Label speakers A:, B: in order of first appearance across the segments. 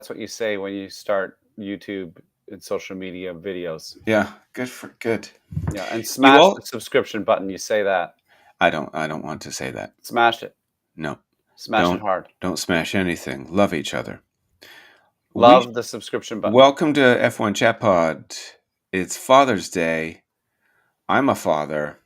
A: That's what you say when you start YouTube and social media videos.
B: Yeah, good.
A: Yeah, and
B: You
A: smash the
B: all?
A: subscription button. You say that.
B: I don't want to say that.
A: Smash it.
B: No,
A: Smash it
B: don't
A: hard.
B: don't smash anything. Love each other. We
A: Love the subscription button.
B: welcome to F1 Chat Pod. It's Father's Day. I'm a father.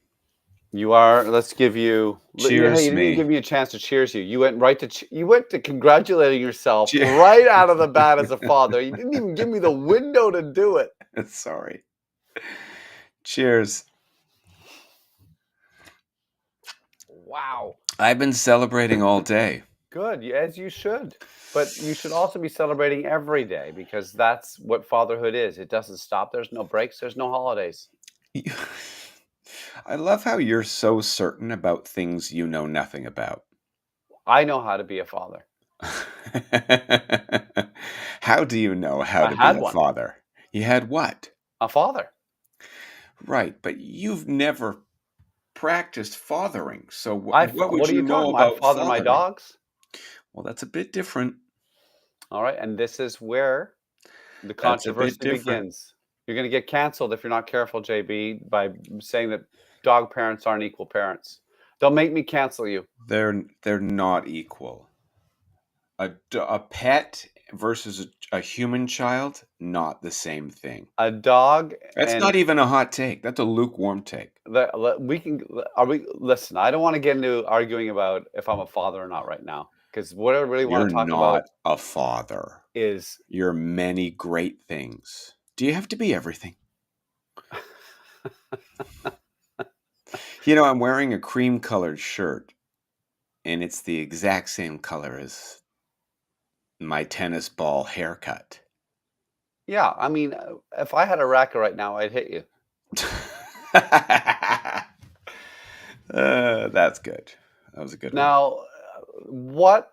A: You are. Let's give you. Hey,
B: Cheers
A: you didn't even
B: me.
A: give me a chance to cheers you. You went right to. You went to congratulating yourself
B: Cheers.
A: right out of the bat as a father. You didn't even give me the window to do it.
B: Sorry. Cheers.
A: Wow.
B: I've been celebrating all day.
A: Good, as you should. But you should also be celebrating every day because that's what fatherhood is. It doesn't stop. There's no breaks. There's no holidays.
B: I love how you're so certain about things you know nothing about.
A: I know how to be a father.
B: How do you know how
A: I
B: to be
A: had
B: a
A: one.
B: father? You had what?
A: A father.
B: Right, but you've never practiced fathering. So what would
A: What are
B: you
A: you
B: know
A: talking about? I
B: about
A: father my
B: fathering?
A: dogs.
B: Well, that's a bit different.
A: All right. And this is where the
B: That's a bit
A: controversy
B: different.
A: begins. You're going to get canceled if you're not careful, JB, by saying that dog parents aren't equal parents. Don't make me cancel you.
B: They're not equal. A pet versus a human child, not the same thing.
A: A dog
B: That's
A: and
B: not even a hot take. That's a lukewarm take.
A: we can are we listen, I don't want to get into arguing about if I'm a father or not right now because what I really want
B: You're
A: to talk about
B: not a father.
A: is
B: You're many great things. Do you have to be everything? I'm wearing a cream colored shirt, and it's the exact same color as my tennis ball haircut.
A: yeah, I mean, if I had a racket right now, I'd hit you.
B: That's good. That was a good one.
A: Now, what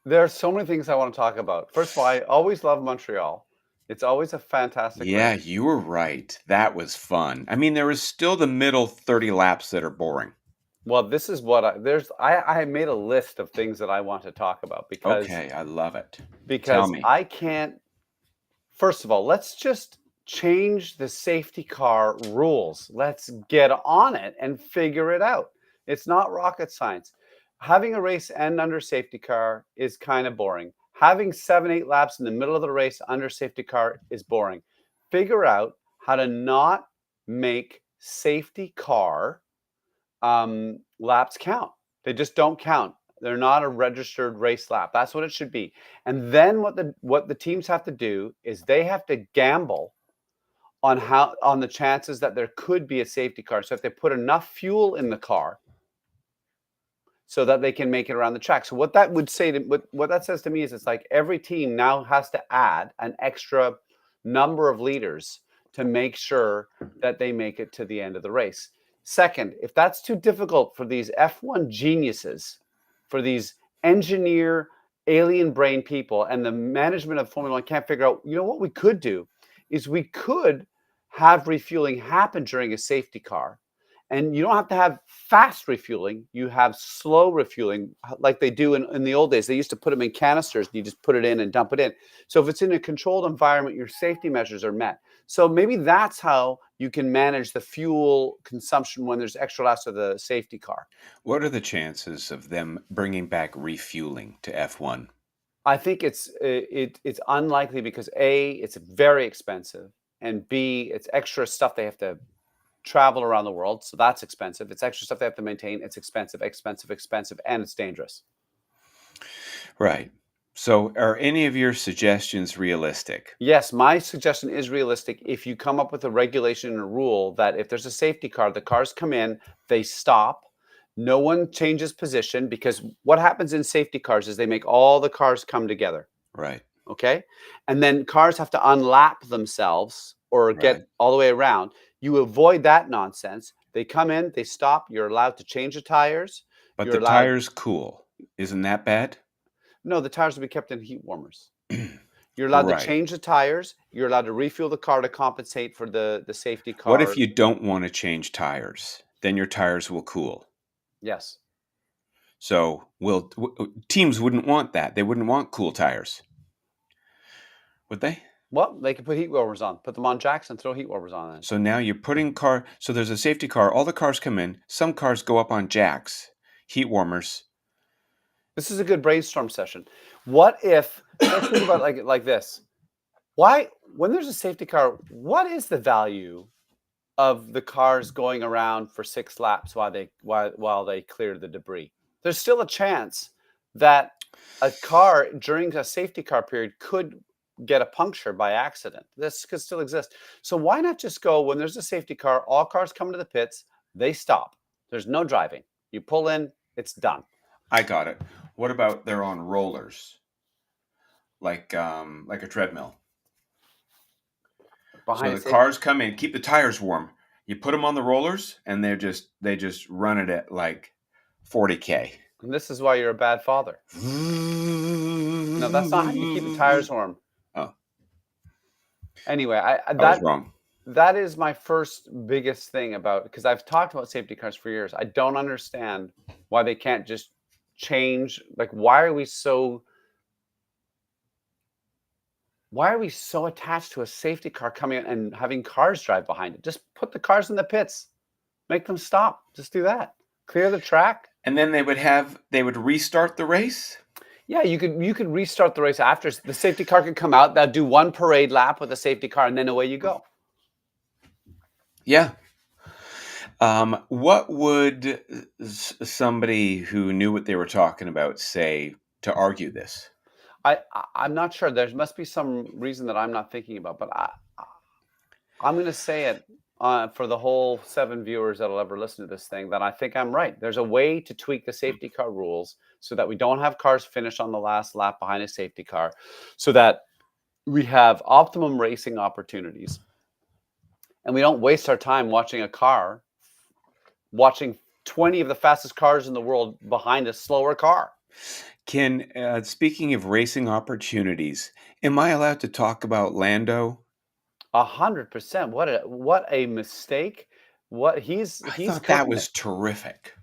A: there are so many things I want to talk about. First of all, I always love Montreal. It's always a fantastic
B: Yeah,
A: race.
B: you were right. That was fun. I mean, there was still the middle 30 laps that are boring.
A: Well, this is what I made a list of things that I want to talk about
B: Okay, I love it. Tell
A: because
B: me.
A: I can't. First of all, let's just change the safety car rules. Let's get on it and figure it out. It's not rocket science. Having a race end under safety car is kind of boring. Having 7, 8 laps in the middle of the race under safety car is boring. Figure out how to not make safety car laps count. They just don't count. They're not a registered race lap. That's what it should be. And then what the teams have to do is they have to gamble on the chances that there could be a safety car. So if they put enough fuel in the car so that they can make it around the track. So what that would say to what that says to me is it's like every team now has to add an extra number of liters to make sure that they make it to the end of the race. Second, if that's too difficult for these F1 geniuses, for these engineer alien brain people and the management of Formula One can't figure out, what we could do is we could have refueling happen during a safety car. And you don't have to have fast refueling. You have slow refueling like they do in the old days. They used to put them in canisters and you just put it in and dump it in. So if it's in a controlled environment, your safety measures are met. So maybe that's how you can manage the fuel consumption when there's extra laps of the safety car.
B: What are the chances of them bringing back refueling to F1?
A: I think it's unlikely because A, it's very expensive, and B, it's extra stuff they have to travel around the world, so that's expensive. It's extra stuff they have to maintain. It's expensive, expensive, expensive, and it's dangerous.
B: Right. So, are any of your suggestions realistic?
A: Yes, my suggestion is realistic. If you come up with a regulation and a rule that if there's a safety car, the cars come in, they stop, no one changes position because what happens in safety cars is they make all the cars come together.
B: Right.
A: Okay. And then cars have to unlap themselves or
B: Right.
A: get all the way around. You avoid that nonsense. They come in, they stop. You're allowed to change the tires.
B: But
A: You're
B: the
A: allowed,
B: tire's cool. Isn't that bad?
A: no, the tires will be kept in heat warmers. You're allowed to
B: Right.
A: change the tires. You're allowed to refuel the car to compensate for the safety
B: What if
A: car.
B: you don't want to change tires? Then your tires will cool.
A: Yes.
B: So, teams wouldn't want that. They wouldn't want cool tires. Would they?
A: Well, they could put heat warmers on. Put them on jacks and throw heat warmers on it.
B: So now you're putting so there's a safety car. All the cars come in. Some cars go up on jacks, heat warmers.
A: This is a good brainstorm session. What if, let's think about it like this. Why, when there's a safety car, what is the value of the cars going around for 6 laps while they clear the debris? There's still a chance that a car during a safety car period could get a puncture by accident. This could still exist. So why not just go, when there's a safety car, all cars come to the pits, they stop. There's no driving. You pull in, it's done.
B: I got it. What about they're on rollers, like a treadmill? So the cars come in, keep the tires warm. You put them on the rollers, and they just run it at like 40K.
A: And this is why you're a bad father. No, that's not how you keep the tires warm.
B: Oh.
A: Anyway,
B: I was wrong.
A: That is my first biggest thing about, because I've talked about safety cars for years. I don't understand why they can't just change. Like, why are we so attached to a safety car coming in and having cars drive behind it? Just put the cars in the pits, make them stop. Just do that. Clear the track.
B: And then they would restart the race?
A: Yeah, you could restart the race after. The safety car could come out. They'll do one parade lap with the safety car, and then away you go.
B: Yeah. What would somebody who knew what they were talking about say to argue this?
A: I'm not sure. There must be some reason that I'm not thinking about, but I'm going to say it for the whole 7 viewers that'll ever listen to this thing, that I think I'm right. There's a way to tweak the safety car rules so that we don't have cars finish on the last lap behind a safety car, so that we have optimum racing opportunities. And we don't waste our time watching 20 of the fastest cars in the world behind a slower car.
B: Speaking of racing opportunities, am I allowed to talk about Lando?
A: 100%. What a mistake. I thought
B: that was terrific.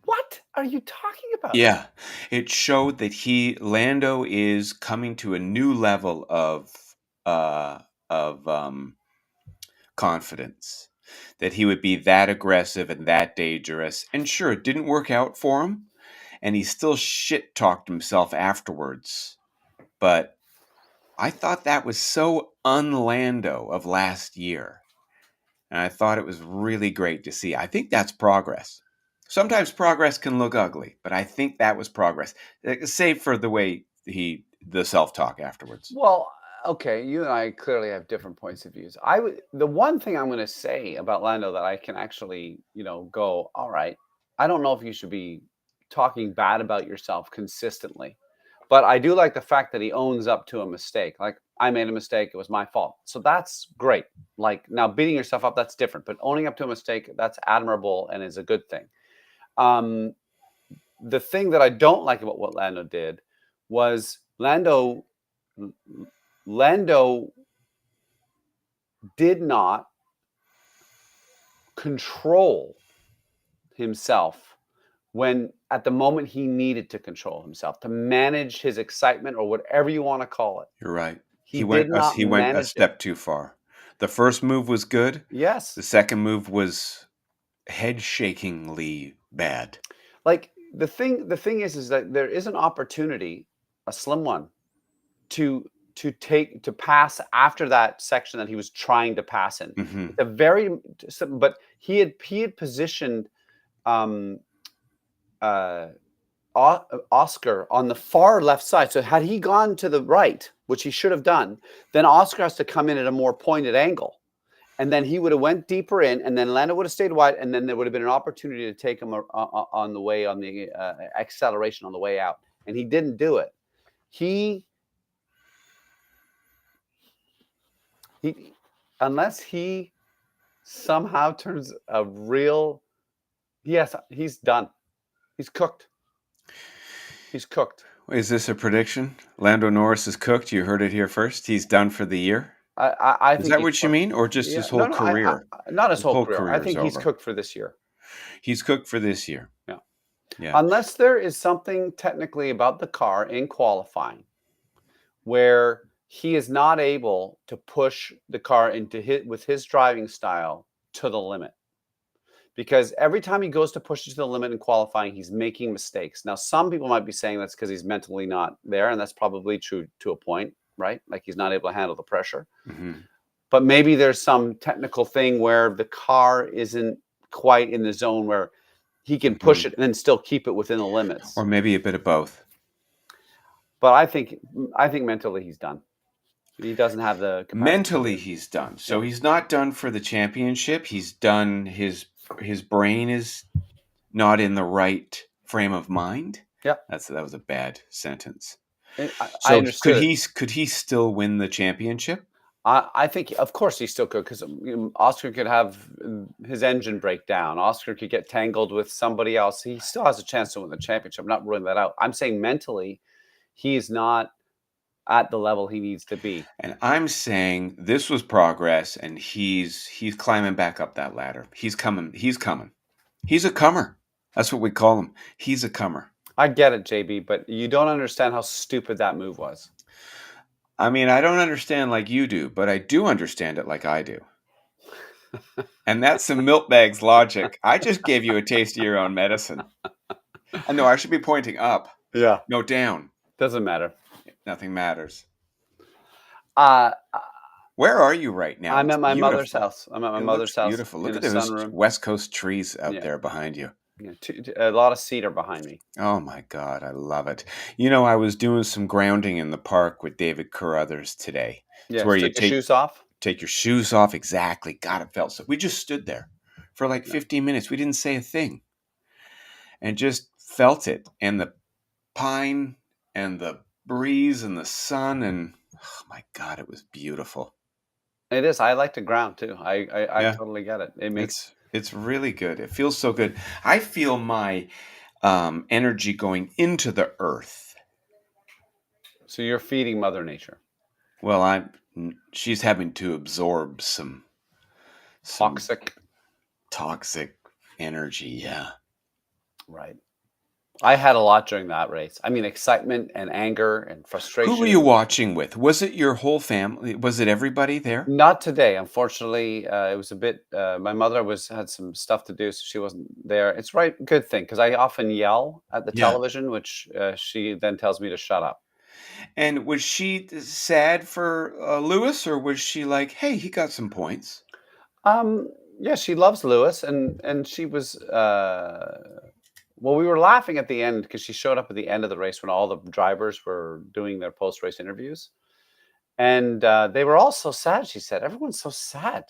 A: What are you talking about?
B: Yeah, it showed that Lando is coming to a new level of confidence, that he would be that aggressive and that dangerous. And sure, it didn't work out for him, and he still shit-talked himself afterwards. But I thought that was so un-Lando of last year. And I thought it was really great to see. I think that's progress. Sometimes progress can look ugly, but I think that was progress. Save for the way the self-talk afterwards.
A: Well, okay, you and I clearly have different points of views. The one thing I'm going to say about Lando that I can actually, go, all right, I don't know if you should be talking bad about yourself consistently, but I do like the fact that he owns up to a mistake. Like, I made a mistake, it was my fault. So that's great. Like, now beating yourself up, that's different, but owning up to a mistake, that's admirable and is a good thing. The thing that I don't like about what Lando did was Lando did not control himself when at the moment he needed to control himself, to manage his excitement or whatever you want to call it.
B: You're right.
A: He went
B: a step too far. The first move was good.
A: Yes.
B: The second move was head-shakingly bad.
A: Like, the thing is that there is an opportunity, a slim one, to pass after that section that he was trying to pass in.
B: Mm-hmm.
A: But he had positioned Oscar on the far left side. So had he gone to the right, which he should have done, then Oscar has to come in at a more pointed angle. And then he would have went deeper in, and then Lando would have stayed wide, and then there would have been an opportunity to take him on the acceleration on the way out. And he didn't do it. Unless he somehow turns a real, yes, he's done. He's cooked. He's cooked.
B: Is this a prediction? Lando Norris is cooked. You heard it here first. He's done for the year.
A: I think
B: is that what you mean, or just his whole career?
A: Not his whole career. I think he's cooked for this year.
B: He's cooked for this year.
A: Yeah.
B: Yeah.
A: Unless there is something technically about the car in qualifying where he is not able to push the car with his driving style to the limit, because every time he goes to push it to the limit in qualifying, he's making mistakes. Now, some people might be saying that's because he's mentally not there, and that's probably true to a point, right? Like he's not able to handle the pressure.
B: Mhm.
A: But maybe there's some technical thing where the car isn't quite in the zone where he can push
B: Mhm.
A: it and then still keep it within the limits.
B: Or maybe a bit of both.
A: But I think mentally he's done. He doesn't have the capacity
B: Mentally,
A: to.
B: he's done.
A: Yeah.
B: So he's not done for the championship. He's done. His brain is not in the right frame of mind.
A: Yeah.
B: That was a bad sentence.
A: I
B: So
A: understood it.
B: could he still win the championship?
A: I think, of course, he still could, because Oscar could have his engine break down. Oscar could get tangled with somebody else. He still has a chance to win the championship. I'm not ruling that out. I'm saying mentally, he's not at the level he needs to be.
B: And I'm saying this was progress, and he's climbing back up that ladder. He's coming. He's coming. He's a comer. That's what we call him. He's a comer.
A: I get it, JB, but you don't understand how stupid that move was.
B: I mean, I don't understand like you do, but I do understand it like I do. And that's some milk bags logic. I just gave you a taste of your own medicine. I know I should be pointing up.
A: Yeah.
B: No, down.
A: Doesn't matter.
B: Nothing matters.
A: Uh,
B: Where are you right now?
A: I'm
B: It's
A: at my mother's
B: beautiful.
A: house. I'm at my
B: It
A: mother's
B: looks
A: house
B: beautiful.
A: in
B: Look
A: a
B: at those
A: sunroom.
B: West Coast trees out
A: Yeah.
B: there behind you.
A: Yeah, a lot of cedar behind me.
B: Oh my God, I love it. You know, I was doing some grounding in the park with David Carruthers today. It's
A: Yes,
B: where you
A: took your shoes off.
B: take your shoes off. Exactly. God, it felt so. We just stood there for like 15 minutes. We didn't say a thing and just felt it. And the pine and the breeze and the sun, and oh my God, it was beautiful.
A: It is. I like to ground too. I
B: Yeah,
A: totally get it. It makes
B: it's really good. It feels so good. I feel my energy going into the earth.
A: so you're feeding Mother Nature.
B: Well, she's having to absorb some
A: Toxic.
B: toxic energy. Yeah.
A: Right. I had a lot during that race. I mean, excitement and anger and
B: Who were you
A: frustration.
B: watching with? Was it your whole family? Was it everybody there?
A: Not today, unfortunately. It was a bit. My mother had some stuff to do, so she wasn't there. It's right, good thing, because I often yell at the
B: Yeah.
A: television, which she then tells me to shut up.
B: And was she sad for Lewis, or was she like, "Hey, he got some points"?
A: Um, yeah, she loves Lewis, and she was. Well, we were laughing at the end because she showed up at the end of the race when all the drivers were doing their post race interviews, and they were all so sad. She said, "Everyone's so sad.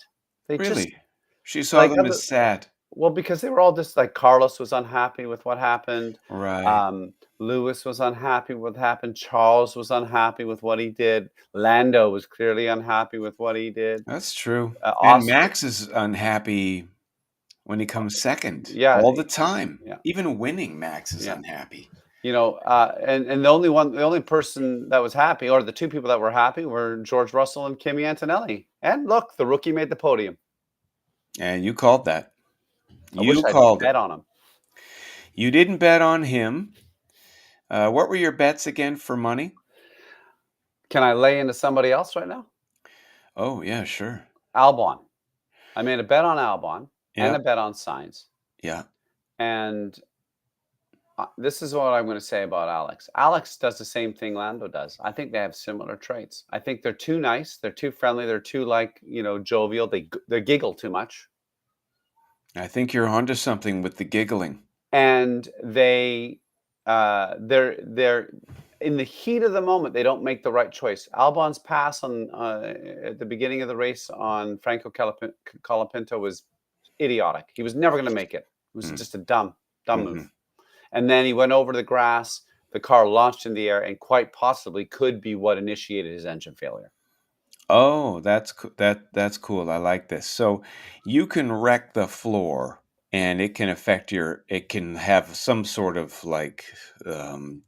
A: They just
B: Really? She saw
A: like
B: them as sad.
A: well, because they were all just like Carlos was unhappy with what happened.
B: Right.
A: Lewis was unhappy with what happened. Charles was unhappy with what he did. Lando was clearly unhappy with what he did.
B: That's true. And
A: Oscar,
B: Max is unhappy when he comes second
A: yeah,
B: all the time.
A: yeah,
B: Even winning, Max is
A: yeah.
B: unhappy.
A: And the only person that was happy, or the two people that were happy, were George Russell and Kimi Antonelli. And look, the rookie made the podium.
B: And you called that.
A: I wish
B: You
A: I'd
B: called it.
A: bet on him.
B: You didn't bet on him. What were your bets again for money?
A: Can I lay into somebody else right now?
B: Oh, yeah, sure.
A: Albon. I made a bet on Albon and
B: Yeah,
A: a bet on Sainz.
B: yeah.
A: And this is what I'm going to say about Alex. Alex does the same thing Lando does. I think they have similar traits. I think they're too nice. They're too friendly. They're too jovial. They giggle too much,
B: I think you're onto something with the giggling.
A: and they're in the heat of the moment. They don't make the right choice. Albon's pass on at the beginning of the race on Franco Colapinto was idiotic. He was never going to make it. It was
B: Mm.
A: just a dumb
B: Mhm.
A: move. And then he went over the grass. The car launched in the air, and quite possibly could be what initiated his engine failure.
B: Oh, that's cool. I like this. So you can wreck the floor, and it can it can have some sort of like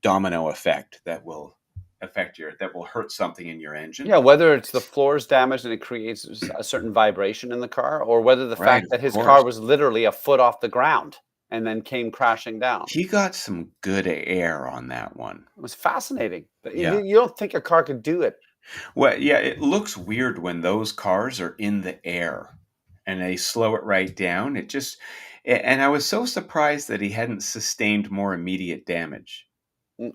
B: domino effect that will that will hurt something in your engine.
A: Yeah, whether it's the floor's damaged and it creates a certain vibration in the car, or whether the
B: Right,
A: fact
B: of
A: that his car
B: course.
A: was literally a foot off the ground and then came crashing down.
B: He got some good air on that one.
A: It was fascinating.
B: Yeah.
A: You don't think a car could do it.
B: Well, yeah, it looks weird when those cars are in the air and they slow it right down. And I was so surprised that he hadn't sustained more immediate damage.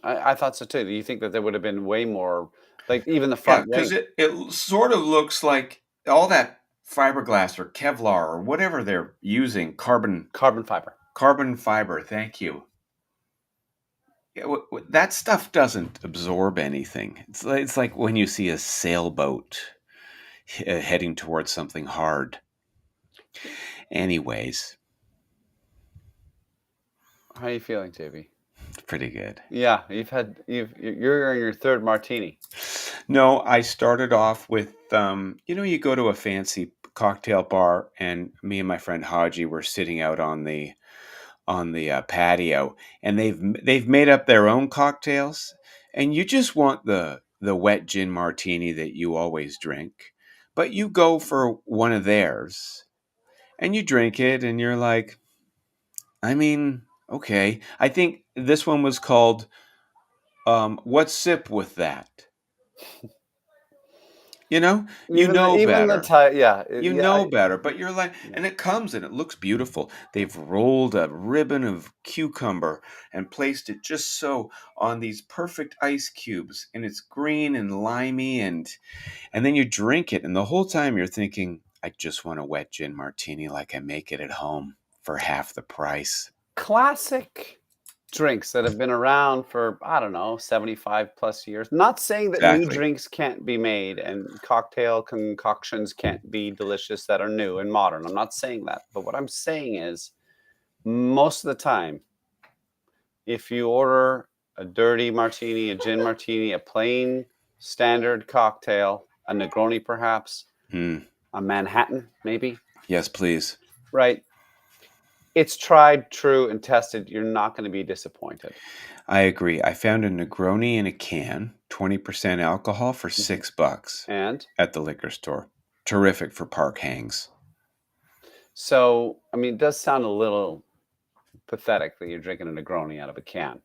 A: I thought so too. Do you think that there would have been way more, like even the
B: Yeah,
A: front
B: because
A: wing,
B: it sort of looks like all that fiberglass or Kevlar or whatever they're using,
A: carbon fiber?
B: carbon fiber. Thank you. Yeah, that stuff doesn't absorb anything. It's like when you see a sailboat heading towards something hard. Anyways,
A: How are you feeling, JB?
B: it's pretty good.
A: Yeah, you're in your third martini.
B: No, I started off with you go to a fancy cocktail bar, and me and my friend Haji were sitting out on the patio, and they've made up their own cocktails, and you just want the wet gin martini that you always drink, but you go for one of theirs, and you drink it, and you're like, I mean, okay. I think this one was called "What Sip with That." You know
A: Even the
B: better.
A: tie, yeah,
B: You
A: yeah,
B: know better, but you're like,
A: yeah.
B: and it comes and it looks beautiful. They've rolled a ribbon of cucumber and placed it just so on these perfect ice cubes, and it's green and limey, and then you drink it, and the whole time you're thinking, I just want a wet gin martini like I make it at home for half the price.
A: Classic drinks that have been around for, I don't know, 75 plus years. Not saying that new
B: Exactly.
A: drinks can't be made and cocktail concoctions can't be delicious that are new and modern. I'm not saying that. But what I'm saying is, most of the time, if you order a dirty martini, a gin martini, a plain standard cocktail, a Negroni perhaps,
B: Hmm.
A: a Manhattan maybe,
B: Yes, please.
A: right? It's tried, true, and tested. You're not going to be disappointed.
B: I agree. I found a Negroni in a can, 20% alcohol for
A: Mhm.
B: $6
A: And
B: at the liquor store. Terrific for park hangs.
A: so, I mean, it does sound a little pathetic that you're drinking a Negroni out of a can.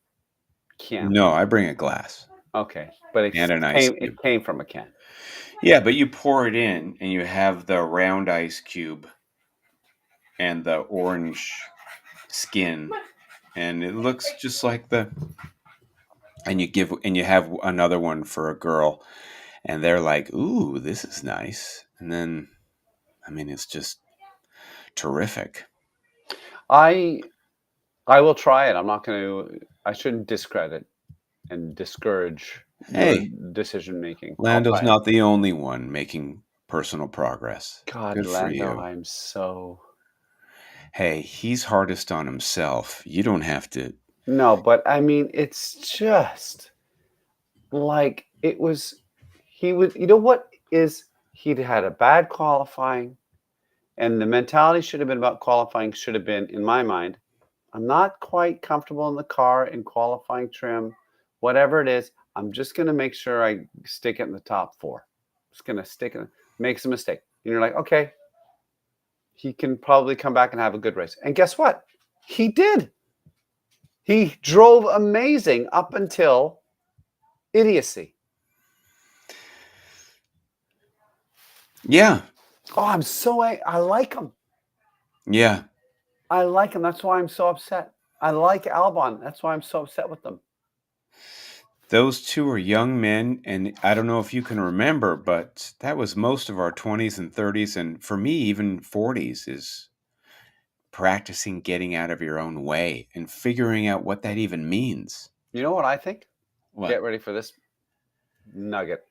A: Can.
B: No, I bring a glass
A: Okay, but
B: and an ice
A: it
B: cube.
A: came from a can.
B: Yeah, but you pour it in and you have the round ice cube and the orange skin, and it looks just like the and you have another one for a girl, and they're like, "Ooh, this is nice." And then I mean, it's just terrific.
A: I I will try it. I'm not going to. I shouldn't discredit and discourage your
B: Hey,
A: decision making. I'll
B: Lando's
A: try it.
B: not the only one making personal progress.
A: God,
B: Good for
A: Lando,
B: you.
A: I'm so
B: Hey, he's hardest on himself. You don't have to.
A: no, but I mean, it's just like it was. He would. You know what is? He'd had a bad qualifying. And the mentality should have been about qualifying should have been, in my mind, I'm not quite comfortable in the car in qualifying trim, whatever it is. I'm just going to make sure I stick it in the top four. Just going to stick it, makes a mistake. And you're like, okay, he can probably come back and have a good race. And guess what? He did. He drove amazing up until idiocy.
B: Yeah,
A: Oh, I like him.
B: yeah.
A: I like him. That's why I'm so upset. I like Albon. That's why I'm so upset with them.
B: Those two are young men, and I don't know if you can remember, but that was most of our 20s and 30s, and for me, even 40s, is practicing getting out of your own way and figuring out what that even means.
A: You know what I think? Get
B: What?
A: ready for this nugget.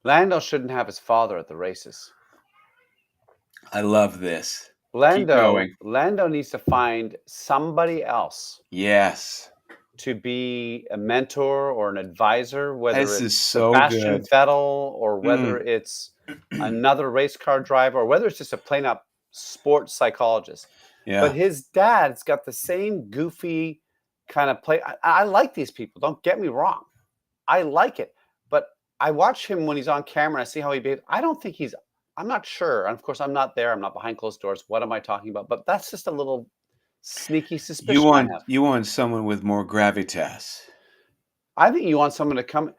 A: Lando shouldn't have his father at the races.
B: I love this. Keep going.
A: Lando needs to find somebody else
B: Yes.
A: to be a mentor or an advisor, whether
B: This is
A: it's
B: so
A: Sebastian
B: good.
A: Vettel or whether
B: Mm.
A: it's another race car driver or whether it's just a plain up sports psychologist. But
B: Yeah.
A: his dad's got the same goofy kind of play. I like these people. Don't get me wrong. I like it. But I watch him when he's on camera. I see how he behaves. I don't think he's. I'm not sure. And of course, I'm not there. I'm not behind closed doors. What am I talking about? But that's just a little sneaky
B: You
A: suspicion I
B: want
A: have.
B: you want someone with more gravitas.
A: I think you want someone to come.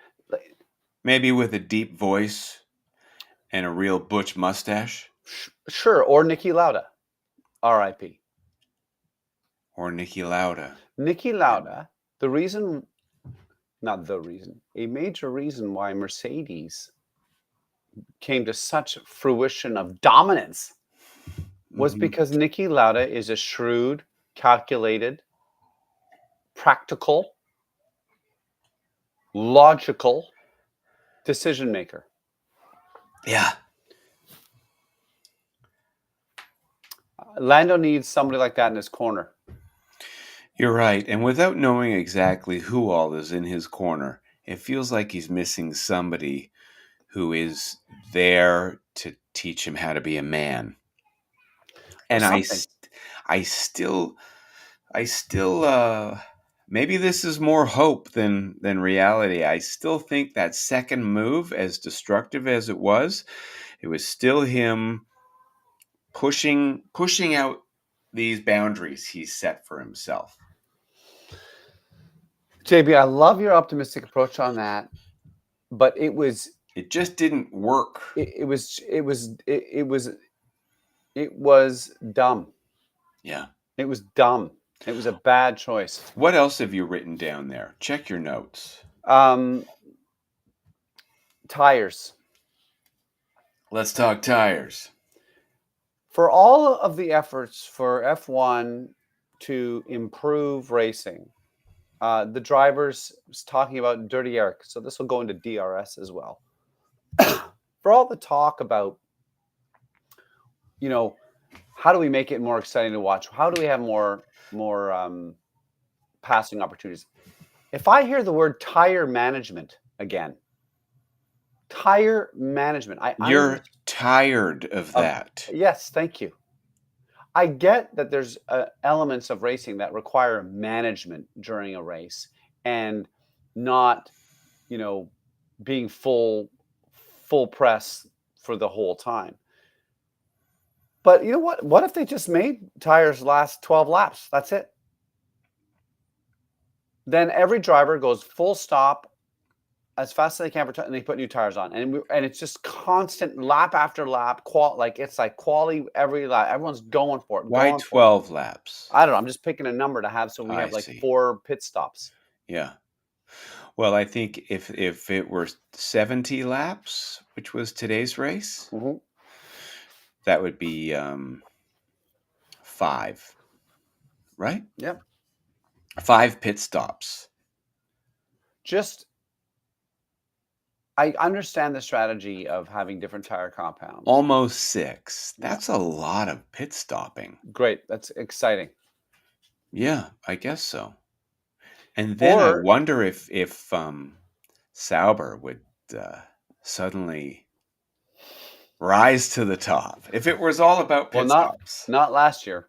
B: Maybe with a deep voice and a real butch mustache,
A: Sure, or Niki Lauda, R.I.P.
B: or Niki Lauda.
A: Niki Lauda, the reason, not the reason, a major reason why Mercedes came to such fruition of dominance was
B: Mhm.
A: because Niki Lauda is a shrewd, calculated, practical, logical decision maker.
B: Yeah.
A: Lando needs somebody like that in his corner.
B: You're right. And without knowing exactly who all is in his corner, it feels like he's missing somebody who is there to teach him how to be a man.
A: Or
B: And
A: something.
B: I still, maybe this is more hope than reality. I still think that second move, as destructive as it was still him pushing out these boundaries he's set for himself.
A: JB, I love your optimistic approach on that, but
B: It just didn't work.
A: it was dumb.
B: Yeah.
A: It was dumb. It was a bad choice.
B: What else have you written down there? Check your notes.
A: Tires.
B: Let's talk tires.
A: For all of the efforts for F1 to improve racing, the drivers was talking about dirty Eric, so this will go into DRS as well. For all the talk about, how do we make it more exciting to watch? How do we have more passing opportunities? If I hear the word tire management again, tire management,
B: You're tired of that.
A: Yes, thank you. I get that there's elements of racing that require management during a race and not, being full press for the whole time. But you know what? What if they just made tires last 12 laps? That's it. Then every driver goes full stop as fast as they can and they put new tires on, and it's just constant lap after lap. It's like quality every lap. Everyone's going for it,
B: Why
A: going for it.
B: 12 laps?
A: I don't know. I'm just picking a number to have so we
B: I
A: have like
B: see.
A: 4 pit stops.
B: Yeah. Well, I think if it were 70 laps, which was today's race,
A: Mhm.
B: that would be 5, right?
A: Yep.
B: 5 pit stops.
A: Just I understand the strategy of having different tire compounds.
B: Almost 6.
A: Yeah.
B: That's a lot of pit stopping.
A: Great. That's exciting.
B: Yeah, I guess so. And then I wonder if Sauber would suddenly rise to the top. If it was all about pit stops.
A: Not last year.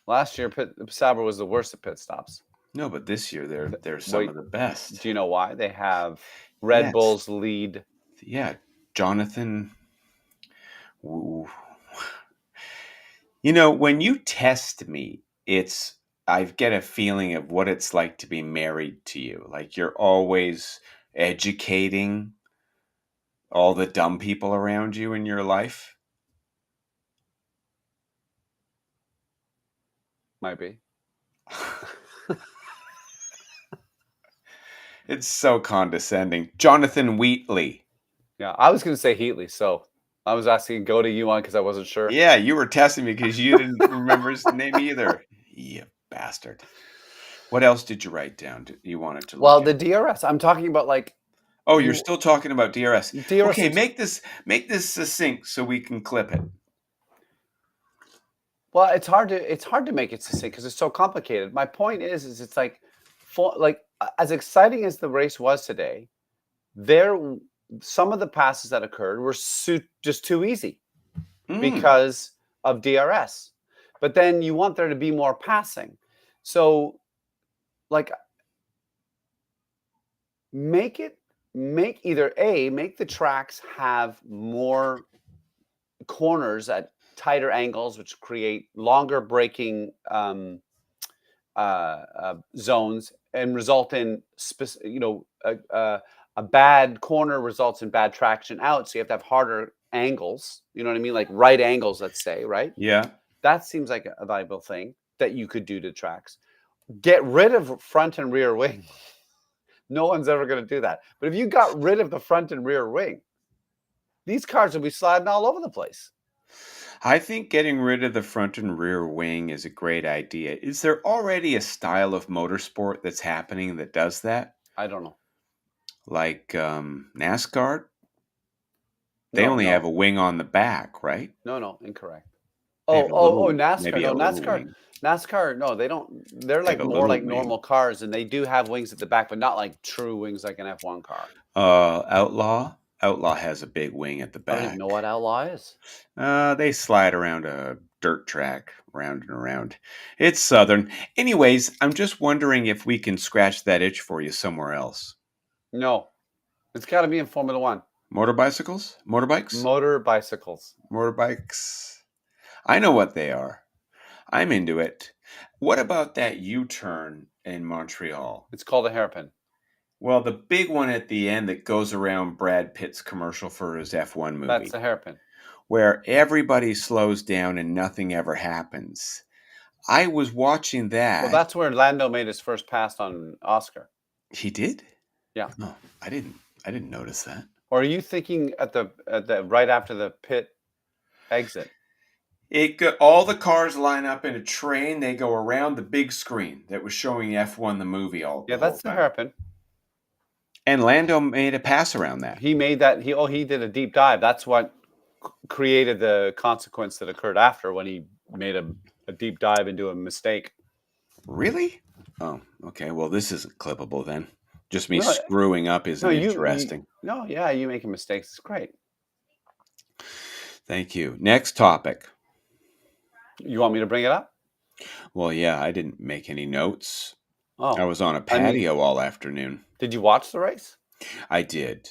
A: Last year, Sauber was the worst at pit stops.
B: No, but this year they're some of the best.
A: Do you know why? They have Red
B: Yes.
A: Bull's lead.
B: Yeah, Jonathan. When you test me, I get a feeling of what it's like to be married to you. Like you're always educating all the dumb people around you in your life.
A: Might be.
B: It's so condescending. Jonathan Wheatley.
A: Yeah, I was going to say Heatley, so I was asking go to you on because I wasn't sure.
B: Yeah, you were testing me because you didn't remember his name either. You bastard. What else did you write down? You wanted to look
A: Well,
B: at?
A: the DRS. I'm talking about like.
B: Oh, you're still talking about DRS.
A: DRS.
B: Okay, make this succinct so we can clip it.
A: Well, it's hard to make it succinct because it's so complicated. My point is it's like, as exciting as the race was today, some of the passes that occurred were just too easy because of DRS. But then you want there to be more passing, so like make either make the tracks have more corners at tighter angles, which create longer braking zones and result in a bad corner results in bad traction out, so you have to have harder angles. You know what I mean? Like right angles, let's say, right?
B: Yeah.
A: That seems like a valuable thing that you could do to tracks. Get rid of front and rear wing. No one's ever going to do that. But if you got rid of the front and rear wing, these cars would be sliding all over the place.
B: I think getting rid of the front and rear wing is a great idea. Is there already a style of motorsport that's happening that does that?
A: I don't know.
B: Like NASCAR? They
A: No,
B: only have
A: no,
B: a wing on the back, right?
A: no, incorrect.
B: They
A: Oh,
B: have a
A: oh,
B: little,
A: oh, NASCAR.
B: maybe
A: No,
B: a little
A: NASCAR.
B: wing.
A: NASCAR. No, they don't. They're
B: They have
A: like
B: a
A: more
B: little
A: like
B: wing.
A: normal cars, and they do have wings at the back, but not like true wings like an F1 car.
B: Outlaw has a big wing at the
A: I don't even know
B: back.
A: what Outlaw is.
B: They slide around a dirt track, round and around. It's southern. Anyways, I'm just wondering if we can scratch that itch for you somewhere else.
A: No, it's got to be in Formula One.
B: Motorbicycles? Motorbikes?
A: Motor bicycles.
B: Motorbikes. I know what they are. I'm into it. What about that U-turn in Montreal?
A: It's called a hairpin.
B: Well, the big one at the end that goes around Brad Pitt's commercial for his F1
A: That's
B: movie,
A: a hairpin.
B: where everybody slows down and nothing ever happens. I was watching
A: Well,
B: that.
A: that's where Lando made his first pass on Oscar.
B: He did?
A: Yeah.
B: Oh, I didn't notice that.
A: Or are you thinking at the right after the pit exit?
B: All the cars line up in a train. They go around the big screen that was showing F1 the movie all
A: Yeah,
B: the whole
A: that's the
B: time.
A: hairpin.
B: And Lando made a pass around that.
A: He made that. He did a deep dive. That's what created the consequence that occurred after when he made a deep dive into a mistake.
B: Really? Oh, okay. Well, this isn't clippable then. Just me
A: No,
B: screwing up
A: no,
B: isn't interesting.
A: no, yeah, you making mistakes. It's great.
B: Thank you. Next topic.
A: You want me to bring it up?
B: Well, yeah, I didn't make any notes. I
A: Oh,
B: was on a
A: I mean,
B: patio all afternoon.
A: did you watch the race?
B: I did.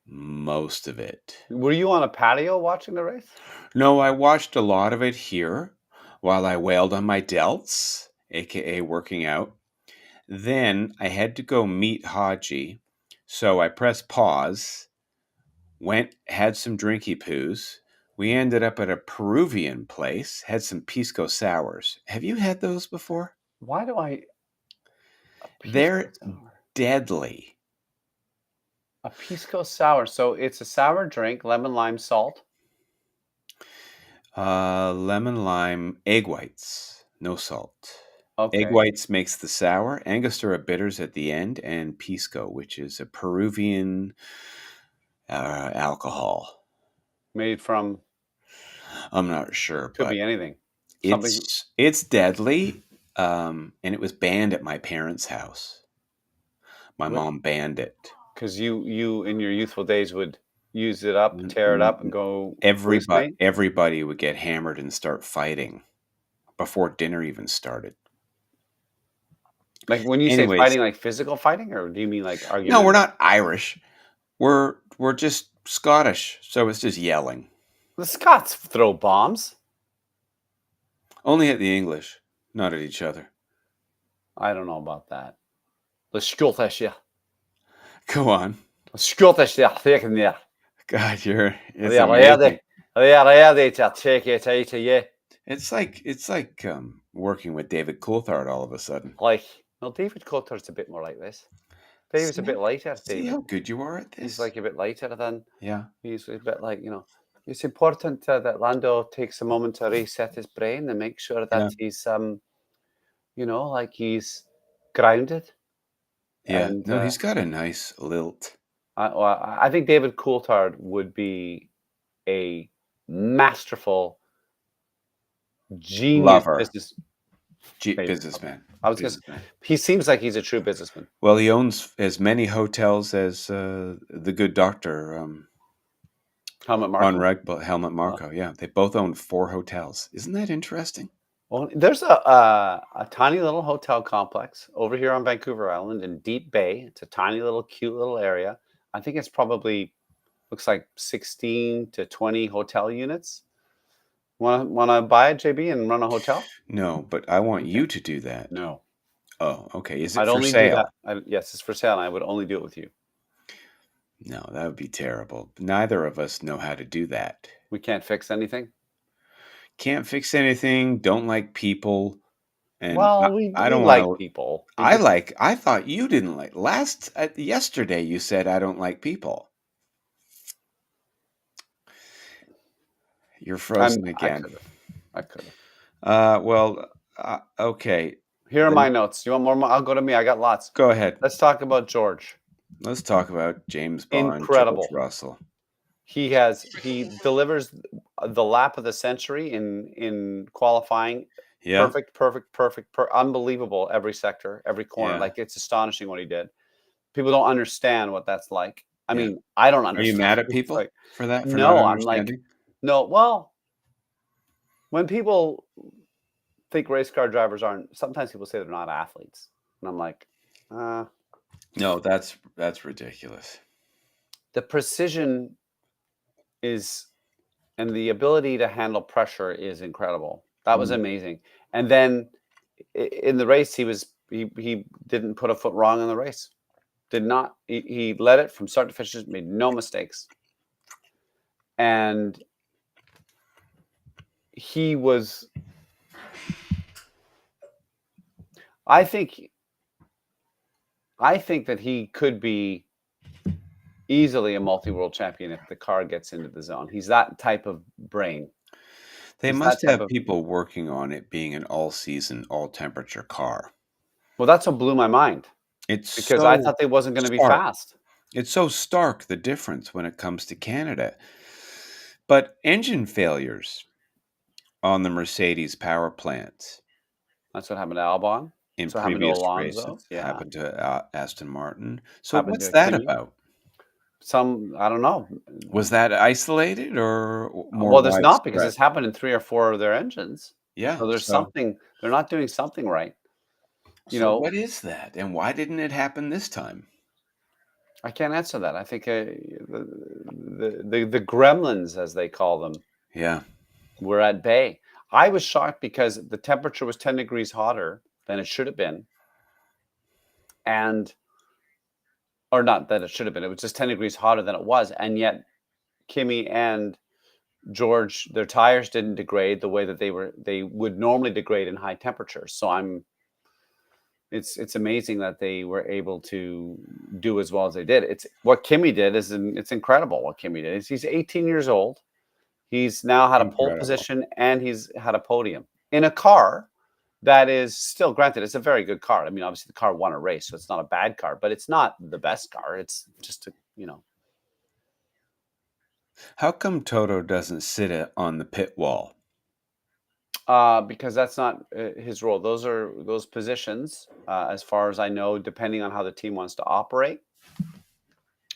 B: Most of it.
A: Were you on a patio watching the race?
B: No, I watched a lot of it here while I wailed on my delts, aka working out. Then I had to go meet Haji, so I pressed pause, went, had some drinky poos. We ended up at a Peruvian place, had some pisco sours. Have you had those before?
A: Why do I a pisco
B: They're
A: sour?
B: deadly.
A: A pisco sour. So it's a sour drink, lemon, lime, salt.
B: Lemon lime egg whites, no salt. Egg
A: Okay,
B: whites makes the sour, Angostura bitters at the end, and pisco, which is a Peruvian alcohol.
A: made from
B: I'm not sure,
A: could
B: but
A: be anything. Something
B: it's deadly. And it was banned at my parents' house. My mom banned it.
A: because you in your youthful days would use it up,
B: N-
A: tear it
B: n-
A: up, and go
B: Everybody,
A: hallucinate.
B: everybody would get hammered and start fighting before dinner even started.
A: Like when you say
B: Anyways,
A: fighting, like physical fighting, or do you mean like
B: no, we're
A: argumentative?
B: not Irish. We're just Scottish, so it's just yelling.
A: The Scots throw bombs.
B: Only at the English, not at each other.
A: I don't know about that. The Scottish, yeah.
B: Go on.
A: The Scottish, they're taking there.
B: God, it's
A: They're ready.
B: amazing.
A: They're ready to take it out of you.
B: It's like working with David Coulthard all of a sudden.
A: Like, well, David Coulthard's a bit more like this. David's a
B: See,
A: bit lighter,
B: see
A: David.
B: how good you are at
A: He's
B: this?
A: like a bit lighter than,
B: Yeah,
A: he's a bit like, it's important that Lando takes a moment to reset his brain and make sure that
B: yeah,
A: he's, like he's grounded.
B: yeah.
A: And
B: No, he's got a nice lilt.
A: I think David Coulthard would be a masterful genius
B: Lover,
A: business. Maybe.
B: businessman,
A: I was gonna say,
B: businessman.
A: he seems like he's a true businessman.
B: Well, he owns as many hotels as the good doctor,
A: Helmut
B: Ron
A: Marko.
B: Rugby, Helmut Marko. Yeah, they both own 4 hotels. Isn't that interesting?
A: Well, there's a tiny little hotel complex over here on Vancouver Island in Deep Bay. It's a tiny little cute little area. I think it's probably looks like 16 to 20 hotel units. Want to buy it, JB, and run a hotel?
B: No, but I want
A: Okay.
B: you to do that.
A: No.
B: Oh, okay. Is it
A: I'd
B: for
A: only do that.
B: sale?
A: Yes, it's for sale. And I would only do it with you.
B: No, that would be terrible. Neither of us know how to do that.
A: We can't fix anything.
B: Can't fix anything, don't like people, and
A: Well, we
B: I
A: we
B: don't
A: like
B: wanna
A: people. It just
B: I thought you didn't like yesterday you said, "I don't like people." You're frozen
A: I
B: again.
A: could have. I could have.
B: Well, okay,
A: Here are my
B: then
A: notes. You want more? I'll go to me. I got lots.
B: go ahead.
A: Let's talk about George.
B: Let's talk about James Bond, George
A: Incredible.
B: Russell.
A: He delivers the lap of the century in qualifying.
B: Yeah,
A: Perfect, unbelievable every sector, every corner.
B: yeah.
A: Like it's astonishing what he did. People don't understand what that's like. I
B: Yeah.
A: mean, I don't
B: Are you
A: understand
B: mad
A: what
B: at
A: it's
B: people
A: like.
B: for that, for not
A: No, I'm like,
B: understanding?
A: no. Well, when people think race car drivers aren't, sometimes people say they're not athletes, and I'm like, uh,
B: No, that's ridiculous.
A: the precision is and the ability to handle pressure is incredible. That was
B: Mm.
A: amazing. And then in the race, he didn't put a foot wrong in the race. Did not. He led it from start to finish. Made no mistakes. And he was. I think. I think that he could be easily a multi-world champion if the car gets into the zone. He's that type of brain.
B: They
A: He's that
B: must
A: type
B: have
A: of.
B: people working on it being an all-season, all-temperature car.
A: Well, that's what blew my mind
B: It's
A: because I
B: so
A: thought they wasn't going to be
B: stark.
A: fast.
B: It's so stark, the difference when it comes to Canada. But engine failures on the Mercedes power plants
A: That's what happened to Albon.
B: in
A: That's what happened to
B: previous
A: Alonso.
B: races
A: Yeah,
B: happened to Aston Martin. So
A: happened
B: what's
A: to
B: that
A: Kimi.
B: about?
A: Some I don't know.
B: Was that isolated or more
A: Well, there's not because
B: widespread?
A: it's happened in 3 or 4 of their engines.
B: Yeah.
A: So there's something they're not doing something right. You
B: So
A: know,
B: what is that, and why didn't it happen this time?
A: I can't answer that. I think the gremlins, as they call them,
B: Yeah.
A: were at bay. I was shocked because the temperature was 10 degrees hotter than it should have been, and or not that it should have been. It was just 10 degrees hotter than it was, and yet Kimmy and George, their tires didn't degrade the way that they would normally degrade in high temperatures. So it's amazing that they were able to do as well as they did. It's what Kimmy did it's incredible what Kimmy did. He's 18 years old. He's now had a pole
B: Incredible.
A: position and he's had a podium in a car that is still, granted, it's a very good car. I mean, obviously the car won a race, so it's not a bad car, but it's not the best car. It's just
B: How come Toto doesn't sit on the pit wall?
A: because that's not his role. Those positions, as far as I know, depending on how the team wants to operate,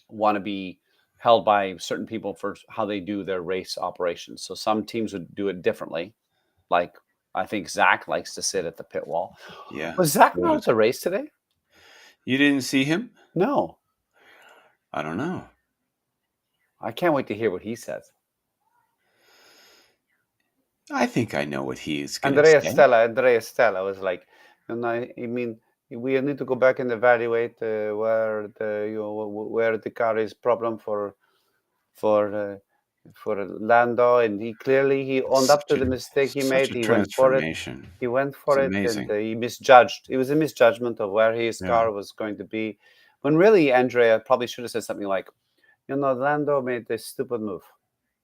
A: want to be held by certain people for how they do their race operations. So some teams would do it differently. Like I think Zach likes to sit at the pit wall.
B: Yeah.
A: Was Zach
B: So
A: not at
B: does
A: the race today?
B: You didn't see him?
A: No.
B: I don't know.
A: I can't wait to hear what he says.
B: I think I know what he's gonna say.
A: Andrea Stella was like, and I mean, we need to go back and evaluate where where the car is problem for uh, for Lando, and he owned up to the mistake he
B: Such
A: made.
B: a
A: He went for it.
B: transformation.
A: He went
B: It's
A: for it, and
B: amazing.
A: he misjudged. It was a misjudgment of where his
B: Yeah.
A: car was going to be. When really, Andrea probably should have said something like, Lando made this stupid move.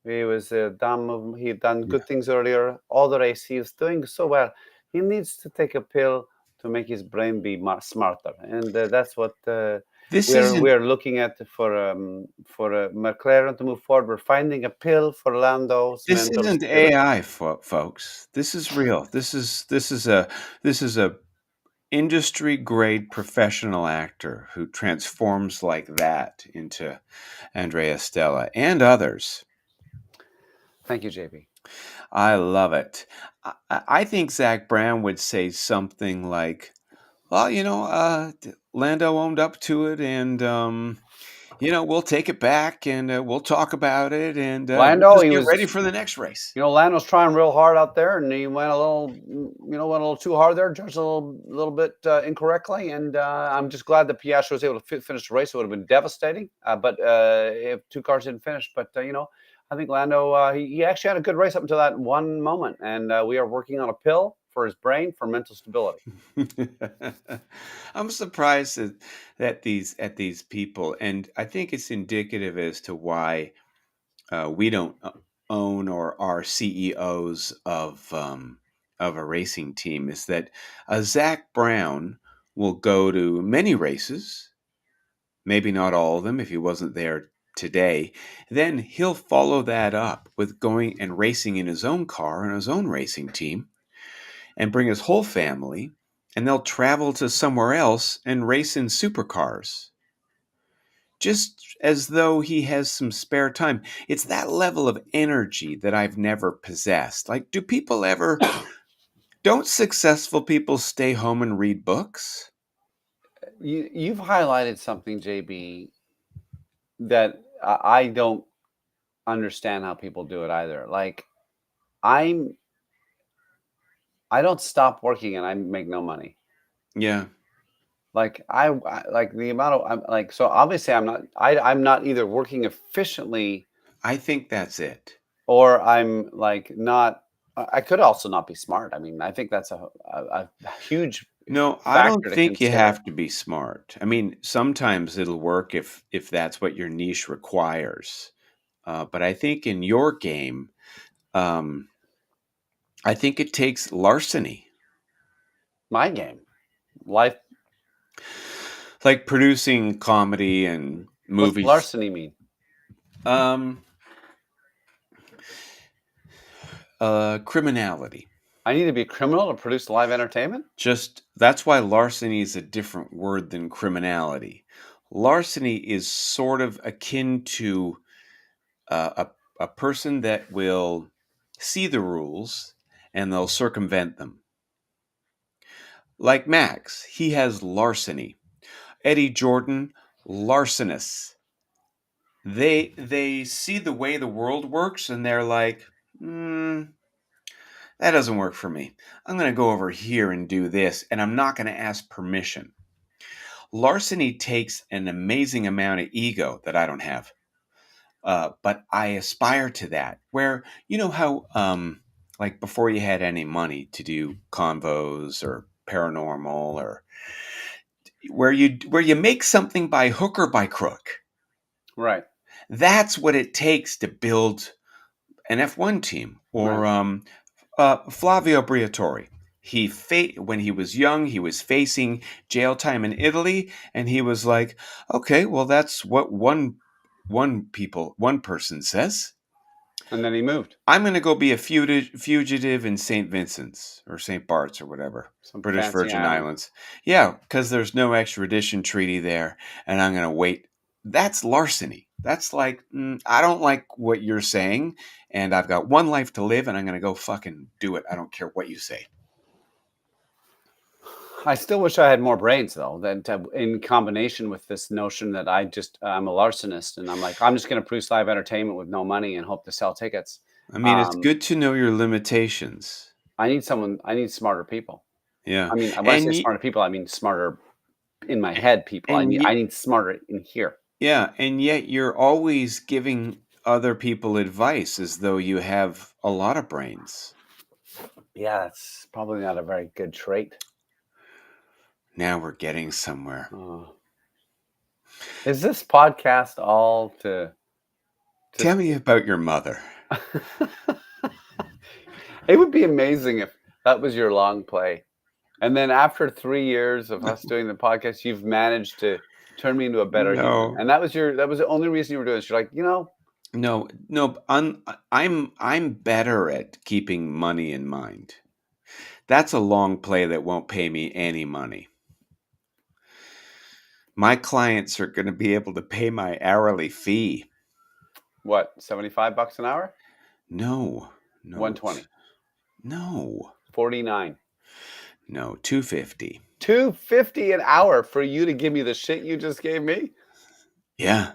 A: He was a dumb move. He had done
B: Yeah.
A: good things earlier. All the race, he was doing so well. He needs to take a pill to make his brain be smarter, and that's what
B: This isn't
A: we're looking at for McLaren to move forward. We're finding a pill for Lando's
B: this
A: mental
B: isn't
A: stability.
B: AI, folks. This is real. This is a industry grade professional actor who transforms like that into Andrea Stella and others.
A: Thank you, JB.
B: I love it. I think Zach Brown would say something like, "Well, Lando owned up to it, and we'll take it back and we'll talk about it and we'll
A: Lando,
B: just
A: he
B: get ready
A: was,
B: for the next race.
A: Lando's trying real hard out there, and he went a little, went a little too hard there, judged a little bit incorrectly. And I'm just glad that Piastri was able to finish the race. It would have been devastating, but if two cars didn't finish. But I think Lando, he actually had a good race up until that one moment, and we are working on a pill for his brain for mental stability.
B: I'm surprised that these people, and I think it's indicative as to why we don't own or are CEOs of a racing team, is that Zach Brown will go to many races, maybe not all of them if he wasn't there today. Then he'll follow that up with going and racing in his own car and his own racing team and bring his whole family, and they'll travel to somewhere else and race in supercars. Just as though he has some spare time. It's that level of energy that I've never possessed. Like, don't successful people stay home and read books?
A: You've highlighted something, JB, that I don't understand how people do it either. Like, I'm I don't stop working and I make no money.
B: Yeah,
A: Like like the amount of I'm like so obviously I'm not either working efficiently
B: I think that's it.
A: or I'm like not. I could also not be smart. I mean, I think that's a huge
B: No, I don't
A: factor to
B: think you
A: consider.
B: have to be smart. I mean, sometimes it'll work if that's what your niche requires. But I think in your game, um, I think it takes larceny,
A: My game, life.
B: like producing comedy and
A: What's
B: movies.
A: larceny mean?
B: Um, Criminality.
A: I need to be a criminal to produce live entertainment.
B: Just that's why larceny is a different word than criminality. Larceny is sort of akin to a person that will see the rules and they'll circumvent them. Like Max, he has larceny. Eddie Jordan, larcenous. They see the way the world works and they're like, that doesn't work for me. I'm going to go over here and do this, and I'm not going to ask permission. Larceny takes an amazing amount of ego that I don't have. But I aspire to that. Where, how, like before you had any money to do convos or paranormal, or where you make something by hook or by crook.
A: Right.
B: That's what it takes to build an F1 team. Or
A: Right.
B: Flavio Briatore. When he was young, he was facing jail time in Italy, and he was like, "Okay, well, that's what one person says.
A: And then he moved.
B: I'm going to go be a fugitive in St. Vincent's or St. Bart's or whatever,
A: Some
B: British
A: fancy
B: Virgin
A: island.
B: Islands. Yeah, because there's no extradition treaty there, and I'm going to wait." That's larceny. That's like, I don't like what you're saying, and I've got one life to live, and I'm going to go fucking do it. I don't care what you say.
A: I still wish I had more brains, though. That in combination with this notion that I'm a larcenist, and I'm like I'm just going to produce live entertainment with no money and hope to sell tickets.
B: I mean, it's
A: Um,
B: good to know your limitations.
A: I need someone. I need smarter people.
B: Yeah,
A: I mean, when I say
B: and y-
A: smarter people, I mean smarter in my head people.
B: and
A: I
B: y-
A: need smarter in here.
B: yeah, and yet you're always giving other people advice as though you have a lot of brains.
A: Yeah, that's probably not a very good trait.
B: Now we're getting somewhere.
A: Uh, is this podcast all to?
B: Tell me about your mother.
A: It would be amazing if that was your long play. And then after 3 years of us doing the podcast, you've managed to turn me into a better human.
B: No,
A: And that was the only reason you were doing this. You're like,
B: no, no. I'm better at keeping money in mind. That's a long play that won't pay me any money. My clients are going to be able to pay my hourly fee.
A: what, $75 an hour?
B: No, no,
A: 120,
B: no,
A: 49.
B: no. 250.
A: 250 an hour for you to give me the shit you just gave me?
B: Yeah.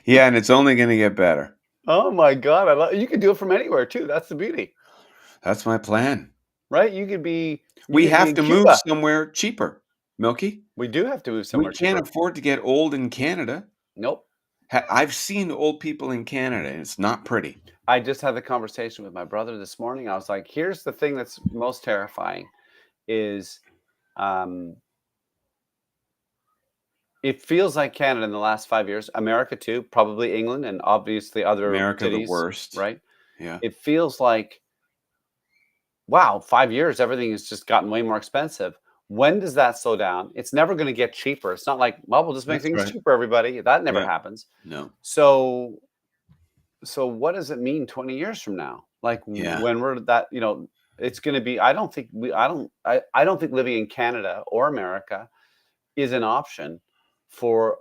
B: Yeah, and it's only gonna get better.
A: Oh my god, you can do it from anywhere too. That's the beauty,
B: That's my plan.
A: right? You
B: We
A: could be
B: have
A: in
B: to move
A: Cuba.
B: somewhere cheaper, Milky.
A: We do have to move
B: We
A: somewhere
B: can't
A: cheaper.
B: afford to get old in Canada.
A: Nope.
B: I've seen old people in Canada, and it's not pretty.
A: I just had the conversation with my brother this morning. I was like, here's the thing that's most terrifying is um it feels like Canada in the last 5 years, America too, probably England and obviously other
B: America the
A: cities,
B: worst.
A: right?
B: Yeah.
A: It feels like, wow, 5 years, everything has just gotten way more expensive. When does that slow down? It's never going to get cheaper. It's not like, well, we'll just make
B: That's
A: things
B: right.
A: cheaper, everybody. That never
B: Yeah.
A: happens.
B: No.
A: So, so what does it mean 20 years from now? Like
B: Yeah.
A: when we're that, it's going to be, I don't think living in Canada or America is an option for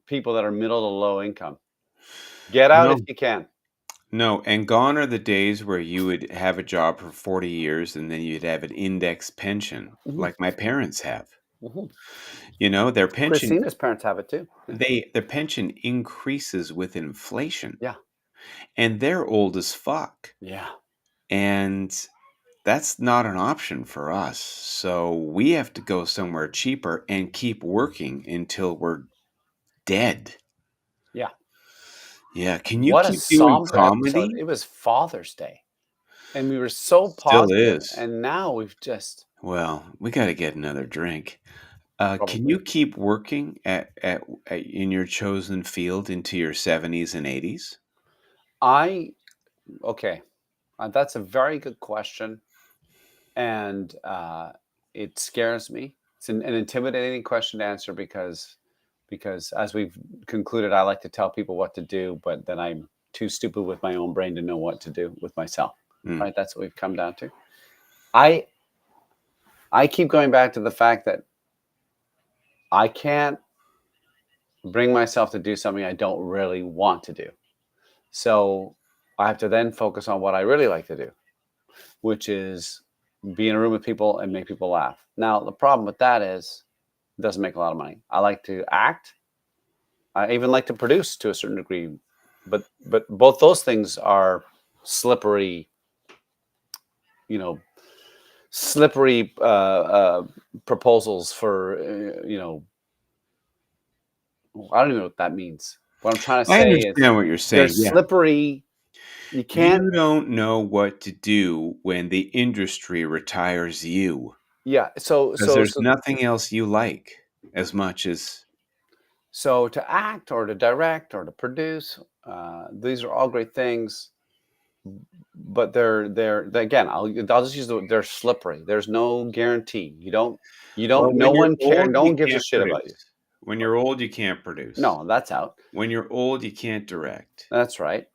A: people that are middle to low income. Get out if
B: No.
A: you can.
B: No, and gone are the days where you would have a job for 40 years and then you'd have an index pension
A: Mhm,
B: like my parents have.
A: mhm.
B: Their pension
A: Christina's parents have it too. Yeah.
B: their pension increases with inflation
A: Yeah.
B: and they're old as fuck.
A: Yeah.
B: And that's not an option for us. So we have to go somewhere cheaper and keep working until we're dead.
A: Yeah.
B: Yeah, can you
A: What a
B: keep doing
A: somber episode.
B: comedy?
A: It was Father's Day, and we were so
B: Still
A: positive,
B: is.
A: and now we've just
B: Well, we gotta get another drink. Can you
A: probably.
B: keep working at in your chosen field into your 70s and 80s?
A: I Okay, that's a very good question, and it scares me. It's an intimidating question to answer because as we've concluded, I like to tell people what to do, but then I'm too stupid with my own brain to know what to do with myself.
B: Mm.
A: Right? That's what we've come down to. I I keep going back to the fact that I can't bring myself to do something I don't really want to do. So I have to then focus on what I really like to do, which is be in a room with people and make people laugh. Now, the problem with that is it doesn't make a lot of money. I like to act. I even like to produce to a certain degree, but both those things are slippery, you know, slippery proposals for I don't even know what that means. What I'm trying to
B: I
A: say is
B: understand what you're
A: they're
B: saying, yeah.
A: slippery. You can't.
B: You don't know what to do when the industry retires you,
A: Yeah. So
B: because
A: so
B: there's
A: so
B: nothing else you like as much as
A: so to act or to direct or to produce, these are all great things. But again. I'll just use they're slippery. There's no guarantee. You
B: well,
A: don't. No
B: when you're
A: one care.
B: old,
A: No
B: you
A: one gives a
B: can't
A: shit about you.
B: produce. When you're old, you can't produce.
A: No, that's out.
B: When you're old, you can't direct.
A: That's right.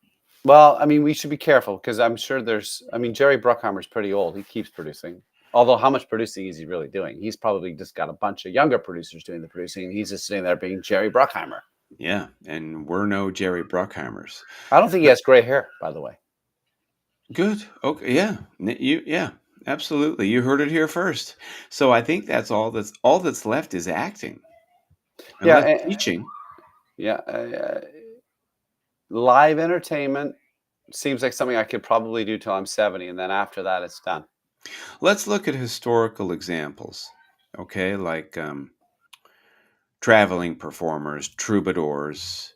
A: Well, I mean, we should be careful because I'm sure I mean, Jerry Bruckheimer's pretty old. He keeps producing. Although, how much producing is he really doing? He's probably just got a bunch of younger producers doing the producing, and he's just sitting there being Jerry Bruckheimer.
B: Yeah, and we're no Jerry Bruckheimers.
A: I don't think he
B: But
A: has gray hair, by the way.
B: good. Okay, yeah. Yeah, absolutely. You heard it here first. So I think that's left is acting.
A: Yeah,
B: Unless teaching.
A: yeah. Live entertainment seems like something I could probably do till I'm 70, and then after that, it's done.
B: Let's look at historical examples. Okay, like traveling performers, troubadours.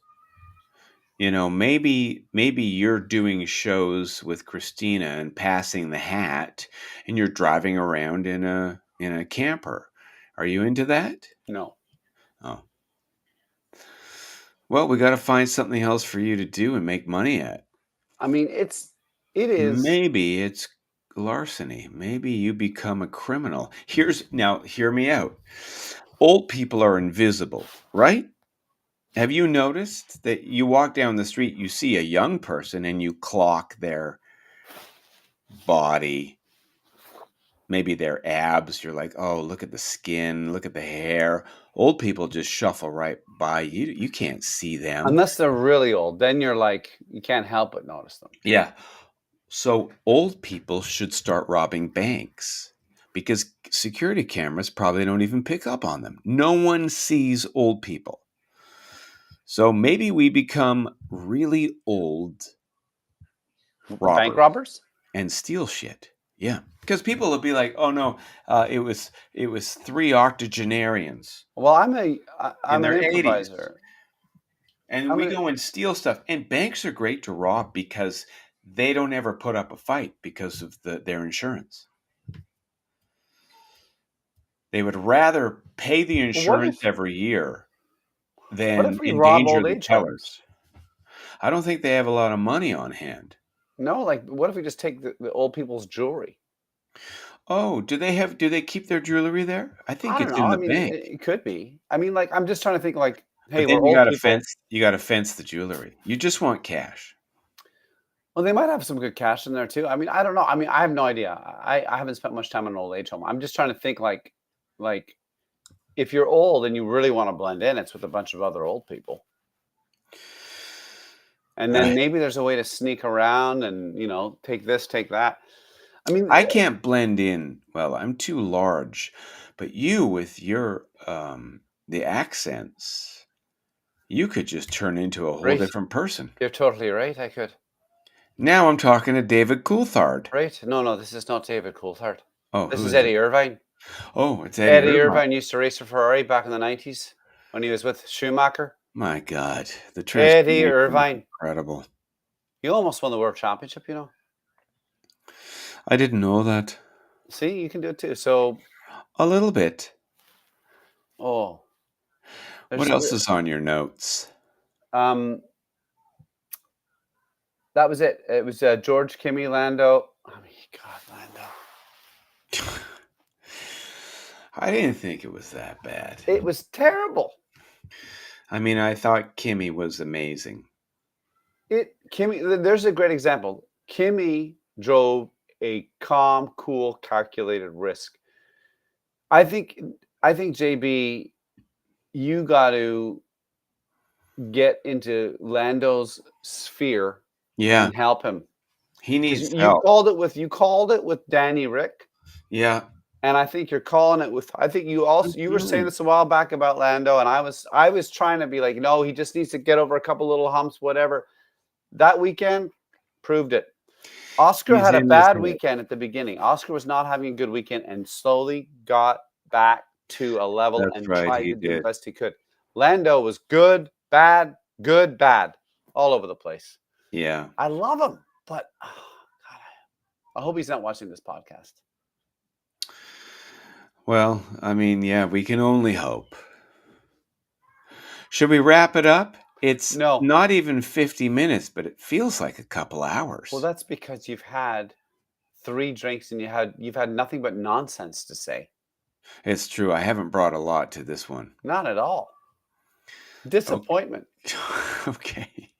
B: Maybe you're doing shows with Christina and passing the hat and you're driving around in a camper. Are you into that?
A: No,
B: Oh. Well, we got to find something else for you to do and make money at.
A: I mean it is.
B: Maybe it's larceny. Maybe you become a criminal. Hear me out. Old people are invisible, right? Have you noticed that you walk down the street, you see a young person and you clock their body, maybe their abs. You're like, oh, look at the skin, look at the hair. Old people just shuffle right by you. You can't see them.
A: Unless they're really old, then you're like you can't help but notice them.
B: Yeah. So old people should start robbing banks because security cameras probably don't even pick up on them. No one sees old people. So maybe we become really old
A: Bank
B: robbers
A: robbers?
B: and steal shit. Yeah, because people will be like, "Oh no, it was three octogenarians
A: Well,
B: in
A: I'm an
B: their 80s,
A: improviser.
B: and
A: I'm
B: we
A: an
B: go and steal stuff." And banks are great to rob because they don't ever put up a fight because of their insurance. They would rather pay the
A: what
B: insurance
A: if
B: every year
A: what
B: than
A: if we rob
B: endanger
A: old
B: the
A: age homes?
B: tellers. I don't think they have a lot of money on hand.
A: No, like what if we just take the old people's jewelry?
B: Oh, do they keep their jewelry there? I
A: I
B: think
A: don't
B: it's
A: know.
B: in
A: I
B: the
A: mean,
B: bank.
A: it could be. I mean, like I'm just trying to think. Like, hey,
B: But
A: we're
B: then you
A: old
B: gotta
A: people.
B: fence the jewelry. You just want cash.
A: Well, they might have some good cash in there too. I mean, I don't know. I mean, I have no idea. I haven't spent much time in an old age home. I'm just trying to think like if you're old and you really want to blend in, it's with a bunch of other old people. And then maybe there's a way to sneak around and, take this, take that. I mean,
B: I can't blend in. Well, I'm too large. But you with your the accents, you could just turn into a whole
A: right.
B: different person.
A: You're totally right. I could.
B: Now I'm talking to David Coulthard.
A: Right. No, no, this is not David Coulthard.
B: Oh,
A: This
B: who
A: is
B: is it?
A: Eddie Irvine.
B: Oh, it's Eddie
A: Eddie
B: Irvine.
A: Irvine used to race for Ferrari back in the 90s when he was with Schumacher.
B: My God, the
A: Eddie
B: transformation was
A: Irvine.
B: incredible.
A: He almost won the world championship.
B: I didn't know that.
A: See, you can do it too. So,
B: A little bit.
A: oh,
B: What
A: there's
B: else is on your notes?
A: um that was it. It was George Kimmy Lando. I mean, God, Lando.
B: I didn't think it was that bad.
A: It was terrible.
B: I mean, I thought Kimmy was amazing.
A: There's a great example. Kimmy drove a calm, cool, calculated risk. I think JB, you got to get into Lando's sphere
B: Yeah,
A: and help him
B: he
A: because
B: needs
A: you
B: help.
A: called it with Danny Rick,
B: Yeah.
A: and I think you're calling it with. I think you were saying
B: Mhm.
A: this a while back about Lando, and I was trying to be like, no, he just needs to get over a couple little humps, whatever. That weekend proved it. Oscar
B: He's
A: had a
B: in his
A: bad
B: head.
A: weekend at the beginning. Oscar was not having a good weekend and slowly got back to a level
B: That's
A: and
B: right,
A: tried
B: he
A: to do the
B: did.
A: best he could. Lando was good, bad, all over the place.
B: Yeah.
A: I love him, but God, I hope he's not watching this podcast.
B: Well, I mean, yeah, we can only hope. Should we wrap it up? It's
A: No.
B: not even 50 minutes, but it feels like a couple hours.
A: Well, that's because you've had 3 drinks and you've had nothing but nonsense to say.
B: It's true. I haven't brought a lot to this one.
A: Not at all.
B: Oh,
A: Disappointment.
B: okay.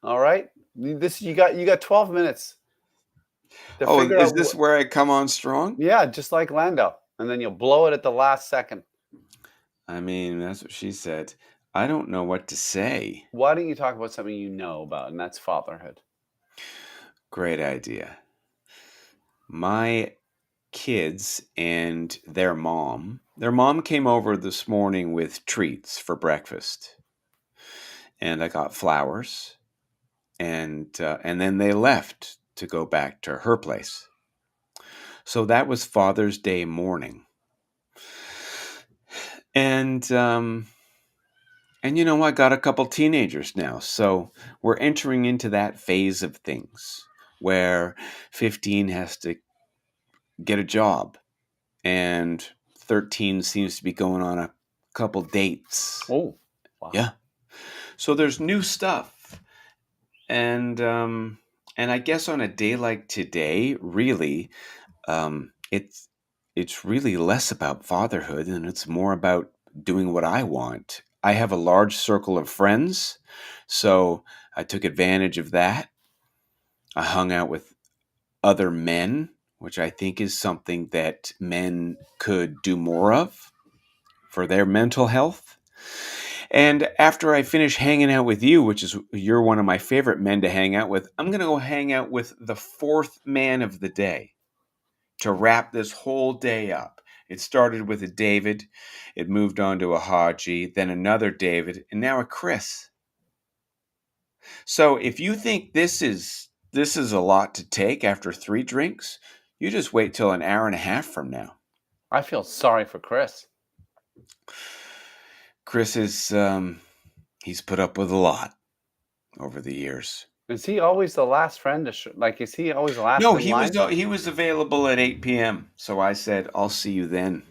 A: All right. You got 12 minutes to
B: Oh,
A: figure
B: is
A: out
B: this where I come on strong?
A: yeah, just like Lando. And then you'll blow it at the last second.
B: I mean, that's what she said. I don't know what to say.
A: Why don't you talk about something you know about, and that's fatherhood?
B: Great idea. My kids and their mom came over this morning with treats for breakfast. And I got flowers, and then they left to go back to her place. So that was Father's Day morning. And I got a couple teenagers now, so we're entering into that phase of things where 15 has to get a job, and 13 seems to be going on a couple dates.
A: Oh, wow.
B: Yeah. So there's new stuff. And I guess on a day like today, really, it's really less about fatherhood and it's more about doing what I want. I have a large circle of friends, so I took advantage of that. I hung out with other men, which I think is something that men could do more of for their mental health. And after I finish hanging out with you, which is you're one of my favorite men to hang out with, I'm going to go hang out with the fourth man of the day. to wrap this whole day up. It started with a David, it moved on to a Haji, then another David, and now a Chris. So if you think this is a lot to take after 3 drinks, you just wait till an hour and a half from now.
A: I feel sorry for Chris.
B: Chris is he's put up with a lot over the years.
A: Is he always the last friend to like? Is he always last
B: No,
A: in line?
B: he was available at 8 p.m. So I said, "I'll see you then,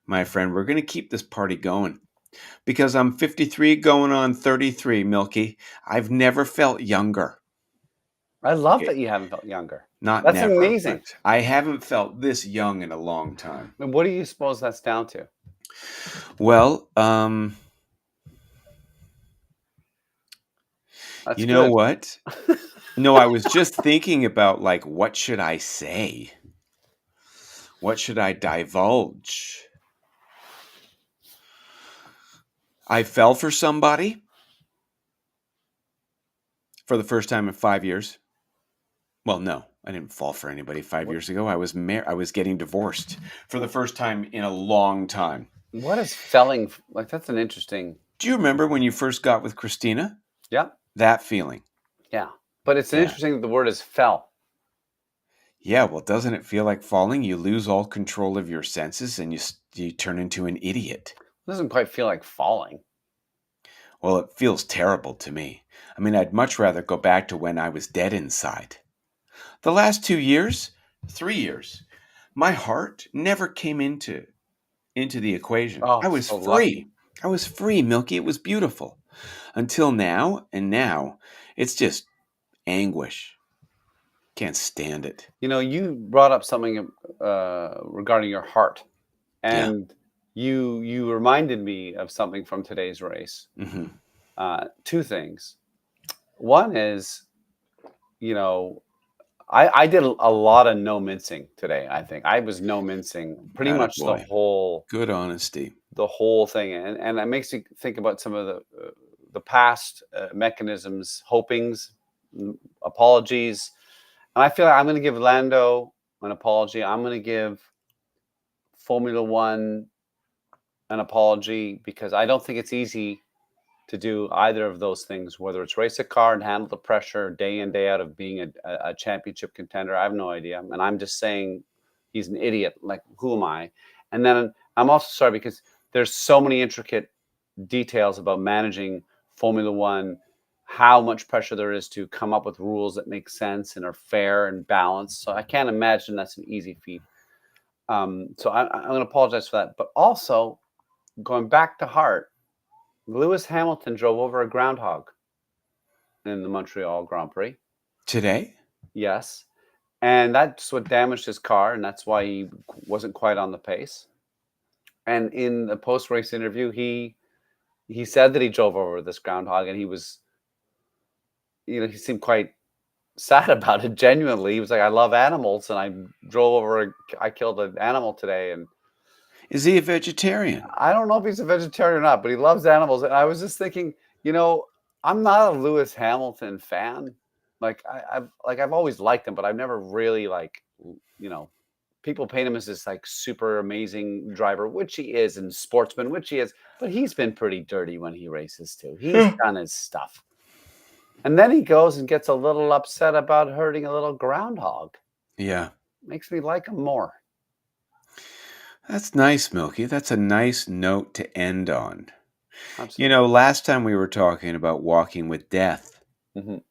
B: my friend. We're going to keep this party going because I'm 53 going on 33, Milky. I've never felt younger.
A: I love
B: Okay,
A: that you haven't felt younger.
B: not
A: That's
B: never,
A: amazing.
B: but I haven't felt this young in a long time.
A: And what do you suppose that's down to?
B: Well,
A: That's
B: you know
A: good.
B: what? No, I was just thinking about like what should I say? What should I divulge? I fell for somebody for the first time in 5 years. Well, no, I didn't fall for anybody 5 years ago. I was getting divorced for the first time in a long time.
A: What is felling like? That's an interesting.
B: Do you remember when you first got with Christina?
A: Yeah,
B: That feeling.
A: yeah. But it's
B: Yeah.
A: interesting that the word is fell.
B: Yeah, well, doesn't it feel like falling? You lose all control of your senses and you turn into an idiot.
A: It doesn't quite feel like falling.
B: Well, it feels terrible to me. I mean, I'd much rather go back to when I was dead inside. The last 2 years, 3 years, my heart never came into the equation.
A: Oh,
B: I was
A: so lucky.
B: free. I was free, Milky. It was beautiful. Until now, and now it's just anguish. Can't stand it.
A: You know, you brought up something regarding your heart,
B: Yeah.
A: and you reminded me of something from today's race.
B: Hmm.
A: Two things. One is, you know, I did a lot of no mincing today. I think I was no mincing pretty much
B: Attaboy. Good honesty.
A: the whole thing, and it makes me think about some of the past mechanisms, hopings, apologies, and I feel like I'm going to give Lando an apology. I'm going to give Formula One an apology because I don't think it's easy to do either of those things, whether it's race a car and handle the pressure day in, day out of being a championship contender. I have no idea. And I'm just saying he's an idiot. Like, who am I? And then I'm also sorry because there's so many intricate details about managing Formula One, how much pressure there is to come up with rules that make sense and are fair and balanced. So I can't imagine that's an easy feat. So I'm going to apologize for that. But also, going back to heart, Lewis Hamilton drove over a groundhog in the Montreal Grand Prix.
B: Today?
A: Yes. And that's what damaged his car, and that's why he wasn't quite on the pace. And in the post-race interview, he said that he drove over this groundhog, and he was, he seemed quite sad about it. Genuinely, he was like, "I love animals, and I killed an animal today." And
B: Is he a vegetarian?
A: I don't know if he's a vegetarian or not, but he loves animals. And I was just thinking, I'm not a Lewis Hamilton fan. Like I've always liked him, but I've never really you know, people paint him as this like super amazing driver, which he is, and sportsman, which he is. But he's been pretty dirty when he races too. He's done his stuff, and then he goes and gets a little upset about hurting a little groundhog.
B: Yeah.
A: Makes me like him more.
B: That's nice, Milky. That's a nice note to end on.
A: Absolutely.
B: Last time we were talking about walking with death.
A: Mhm.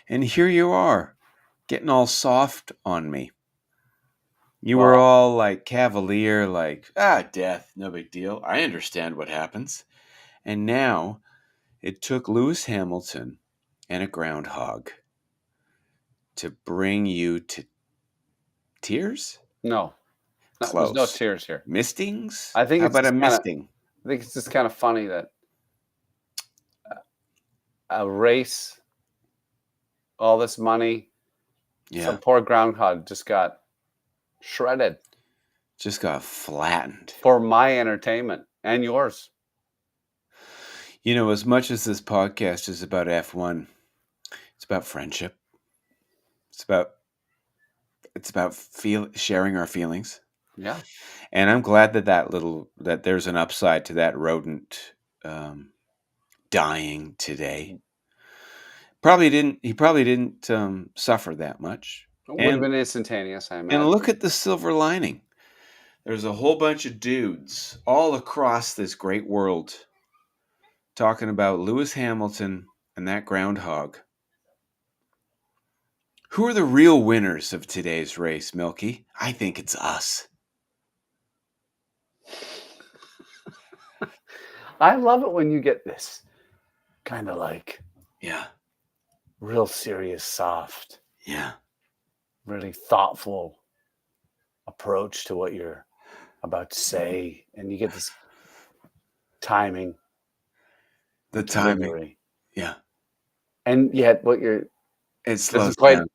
B: And here you are, getting all soft on me. You were
A: Well,
B: all like cavalier, like, death, no big deal. I understand what happens. And now it took Lewis Hamilton and a groundhog to bring you to tears?
A: no, there's no
B: Close.
A: tears here.
B: Mistings?
A: I think
B: How
A: it's
B: about a
A: just kind of
B: misting?
A: I think it's just kind of funny that a race, all this money, some
B: Yeah.
A: poor groundhog just got shredded
B: Just got flattened.
A: for my entertainment and yours.
B: As much as this podcast is about F1, it's about friendship. It's about It's about sharing our feelings.
A: Yeah.
B: And I'm glad that there's an upside to that rodent dying today. He probably didn't suffer that much.
A: It would have
B: And
A: been instantaneous, I
B: and look
A: imagine.
B: at the silver lining. There's a whole bunch of dudes all across this great world talking about Lewis Hamilton and that groundhog. Who are the real winners of today's race, Milky? I think it's us.
A: I love it when you get this kind of like
B: Yeah.
A: real serious, soft,
B: Yeah.
A: really thoughtful approach to what you're about to say, and you get this timing,
B: The timing.
A: delivery,
B: Yeah.
A: and yet what you're
B: It slows
A: doesn't quite
B: down.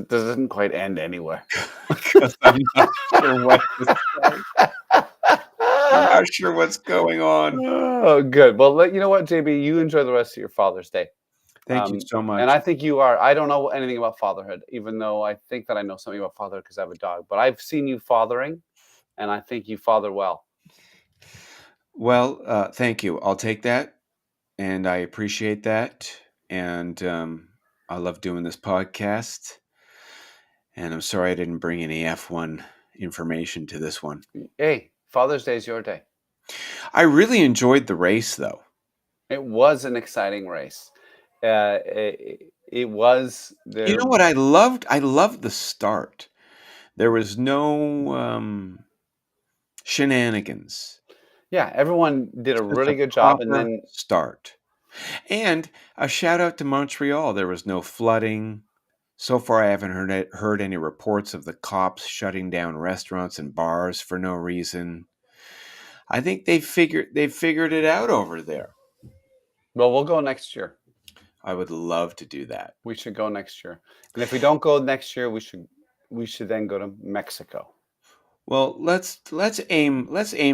A: doesn't quite end anywhere.
B: Because I'm not sure what to say. I'm not sure what's going on.
A: Oh, good. Well, you know what, JB, you enjoy the rest of your Father's Day.
B: Thank you so
A: And
B: much.
A: I think you are. I don't know anything about fatherhood, even though I think that I know something about fatherhood because I have a dog. But I've seen you fathering, and I think you father well.
B: Well, thank you. I'll take that, and I appreciate that. And I love doing this podcast. And I'm sorry I didn't bring any F1 information to this one.
A: Hey, Father's Day is your day.
B: I really enjoyed the race, though.
A: It was an exciting race. It was
B: You
A: there.
B: know what I loved? I loved the start. There was no shenanigans.
A: Yeah, everyone did a
B: Just a
A: really good job, and
B: proper
A: then
B: start. And a shout out to Montreal. There was no flooding. So far, I haven't heard any reports of the cops shutting down restaurants and bars for no reason. I think they figured it out over there.
A: well, we'll go next year.
B: I would love to do that.
A: We should go next year, and if we don't go next year, we should then go to Mexico.
B: Well, let's aim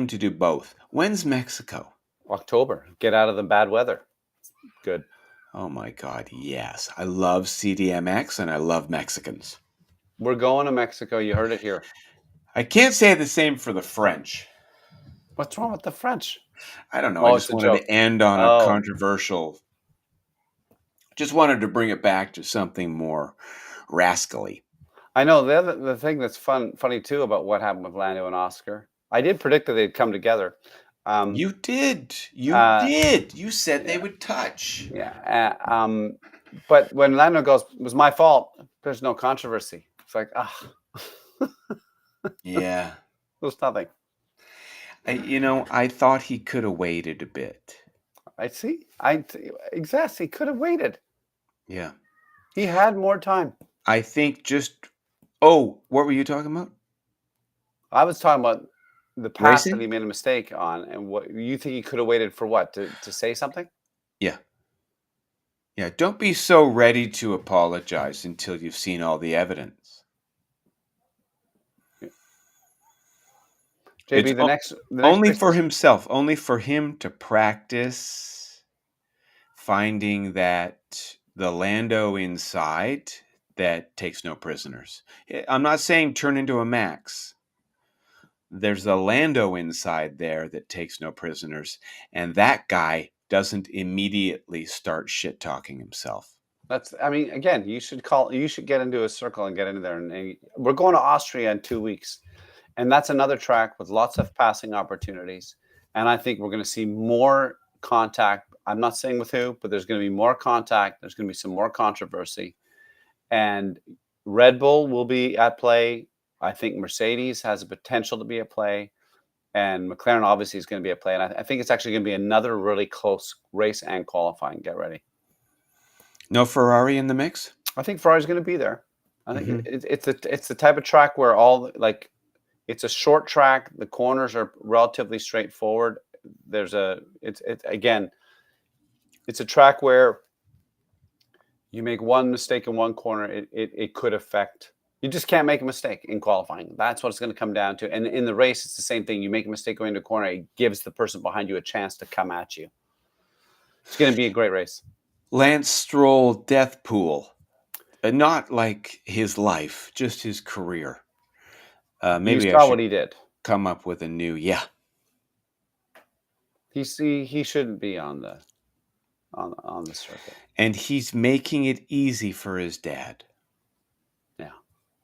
B: to do both. When's Mexico?
A: October. Get out of the bad weather. Good.
B: Oh my God, yes! I love CDMX and I love Mexicans.
A: We're going to Mexico. You heard it here.
B: I can't say the same for the French.
A: What's wrong with the French?
B: I don't know. I
A: Oh, it's
B: just
A: a
B: wanted
A: joke.
B: to end on a
A: Oh,
B: controversial. Just wanted to bring it back to something more rascally.
A: I know. The thing that's funny too about what happened with Lando and Oscar. I did predict that they'd come together. Um,
B: You did. You
A: uh,
B: did. You said they
A: yeah,
B: would touch.
A: yeah. But when Lando goes, it was my fault. There's no controversy. It's like,
B: Yeah.
A: there's nothing.
B: I thought he could have waited a bit.
A: I see. Exactly. He could have waited.
B: Yeah.
A: He had more time.
B: I think just. Oh, what were you talking about?
A: I was talking about the past that
B: Racing?
A: he made a mistake on, and what you think he could have waited for what to say something.
B: Yeah. Yeah. Don't be so ready to apologize until you've seen all the evidence. It's
A: JB, the next
B: only
A: race
B: for
A: is
B: himself, only for him to practice finding that the Lando inside that takes no prisoners. I'm not saying turn into a Max. There's a Lando inside there that takes no prisoners, and that guy doesn't immediately start shit talking himself.
A: that's. I mean, again, you should call. You should get into a circle and get into there. And we're going to Austria in 2 weeks, and that's another track with lots of passing opportunities. And I think we're going to see more contact. I'm not saying with who, but there's going to be more contact. There's going to be some more controversy, and Red Bull will be at play. I think Mercedes has a potential to be at play, and McLaren obviously is going to be at play. And I think it's actually going to be another really close race and qualifying. Get ready.
B: No Ferrari in the mix?
A: I think Ferrari's going to be there. I think
B: Hmm.
A: it's the type of track where it's a short track. The corners are relatively straightforward. It's again, it's a track where you make one mistake in one corner, it could affect. You just can't make a mistake in qualifying. That's what it's going to come down to. And in the race, it's the same thing. You make a mistake going into a corner, it gives the person behind you a chance to come at you. It's going to be a great race.
B: Lance Stroll death pool. Not like his life, just his career.
A: You
B: Maybe I
A: saw
B: should
A: what he did.
B: come up with a new. Yeah.
A: He shouldn't be on the circuit.
B: And he's making it easy for his dad.
A: Yeah.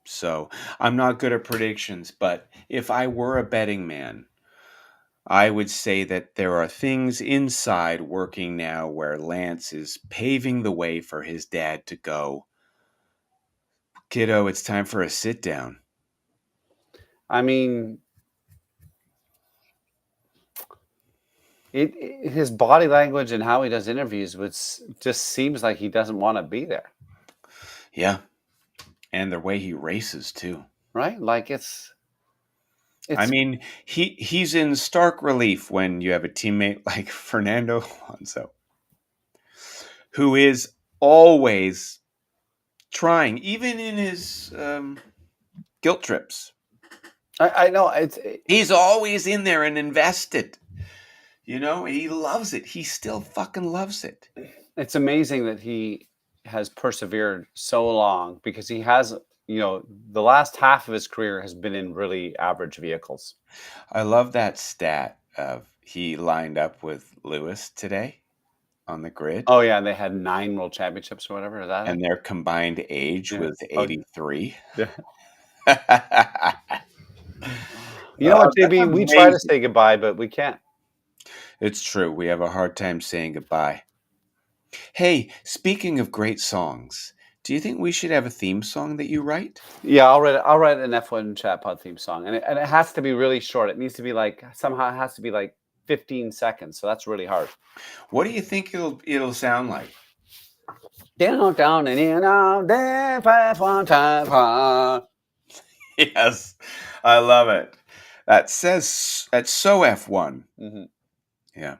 B: So I'm not good at predictions, but if I were a betting man, I would say that there are things inside working now where Lance is paving the way for his dad to go, kiddo, it's time for a sit down.
A: I mean, his body language and how he does interviews just seems like he doesn't want to be there.
B: Yeah. And the way he races too.
A: Right? Like
B: I mean, he's in stark relief when you have a teammate like Fernando Alonso, who is always trying, even in his guilt trips.
A: I know
B: He's always in there and invested. You know, he loves it. He still fucking loves it.
A: it's amazing that he has persevered so long because he has, the last half of his career has been in really average vehicles.
B: I love that stat of he lined up with Lewis today on the grid.
A: Oh yeah, and they had 9 world championships or whatever. Is that
B: And
A: it?
B: their combined age
A: Yeah.
B: was
A: Oh,
B: 83.
A: yeah. You know what,
B: That's
A: JB? We try to
B: amazing.
A: say goodbye, but we can't.
B: It's true. We have a hard time saying goodbye. Hey, speaking of great songs, do you think we should have a theme song that you write?
A: Yeah, I'll write an F1 chat pod theme song, and it has to be really short. It needs to be like somehow it has to be like 15 seconds. So that's really hard.
B: What do you think it'll sound like?
A: Down and in on the F1 chat pod.
B: Yes, I love it. That's so F1.
A: Mhm.
B: Yeah.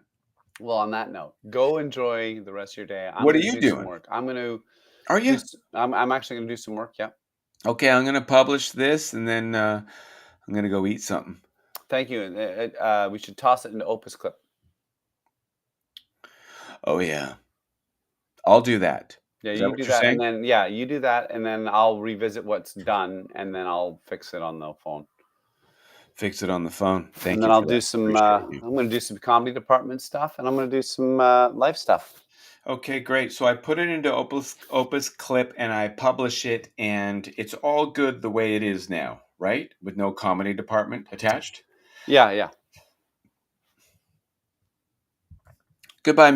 A: Well, on that note, go enjoy the rest of your day. I'm
B: What are
A: going to
B: you
A: do some
B: doing?
A: work. I'm going to
B: Are
A: do.
B: you?
A: I'm actually going to do some work. Yeah.
B: Okay, I'm going to publish this and then I'm going to go eat something.
A: Thank you. And we should toss it into Opus Clip.
B: Oh, yeah. I'll do that.
A: Yeah,
B: Is that
A: you
B: what
A: do
B: you're
A: that, and
B: saying?
A: then you do that, and then I'll revisit what's done, and then I'll fix it on the phone.
B: Fix it on the phone.
A: And
B: Thank
A: then
B: you
A: I'll
B: for
A: do
B: that.
A: some.
B: Appreciate you.
A: I'm going to do some comedy department stuff, and I'm going to do some life stuff.
B: Okay, great. So I put it into Opus Clip and I publish it, and it's all good the way it is now, right? With no comedy department attached.
A: Yeah, yeah.
B: Goodbye,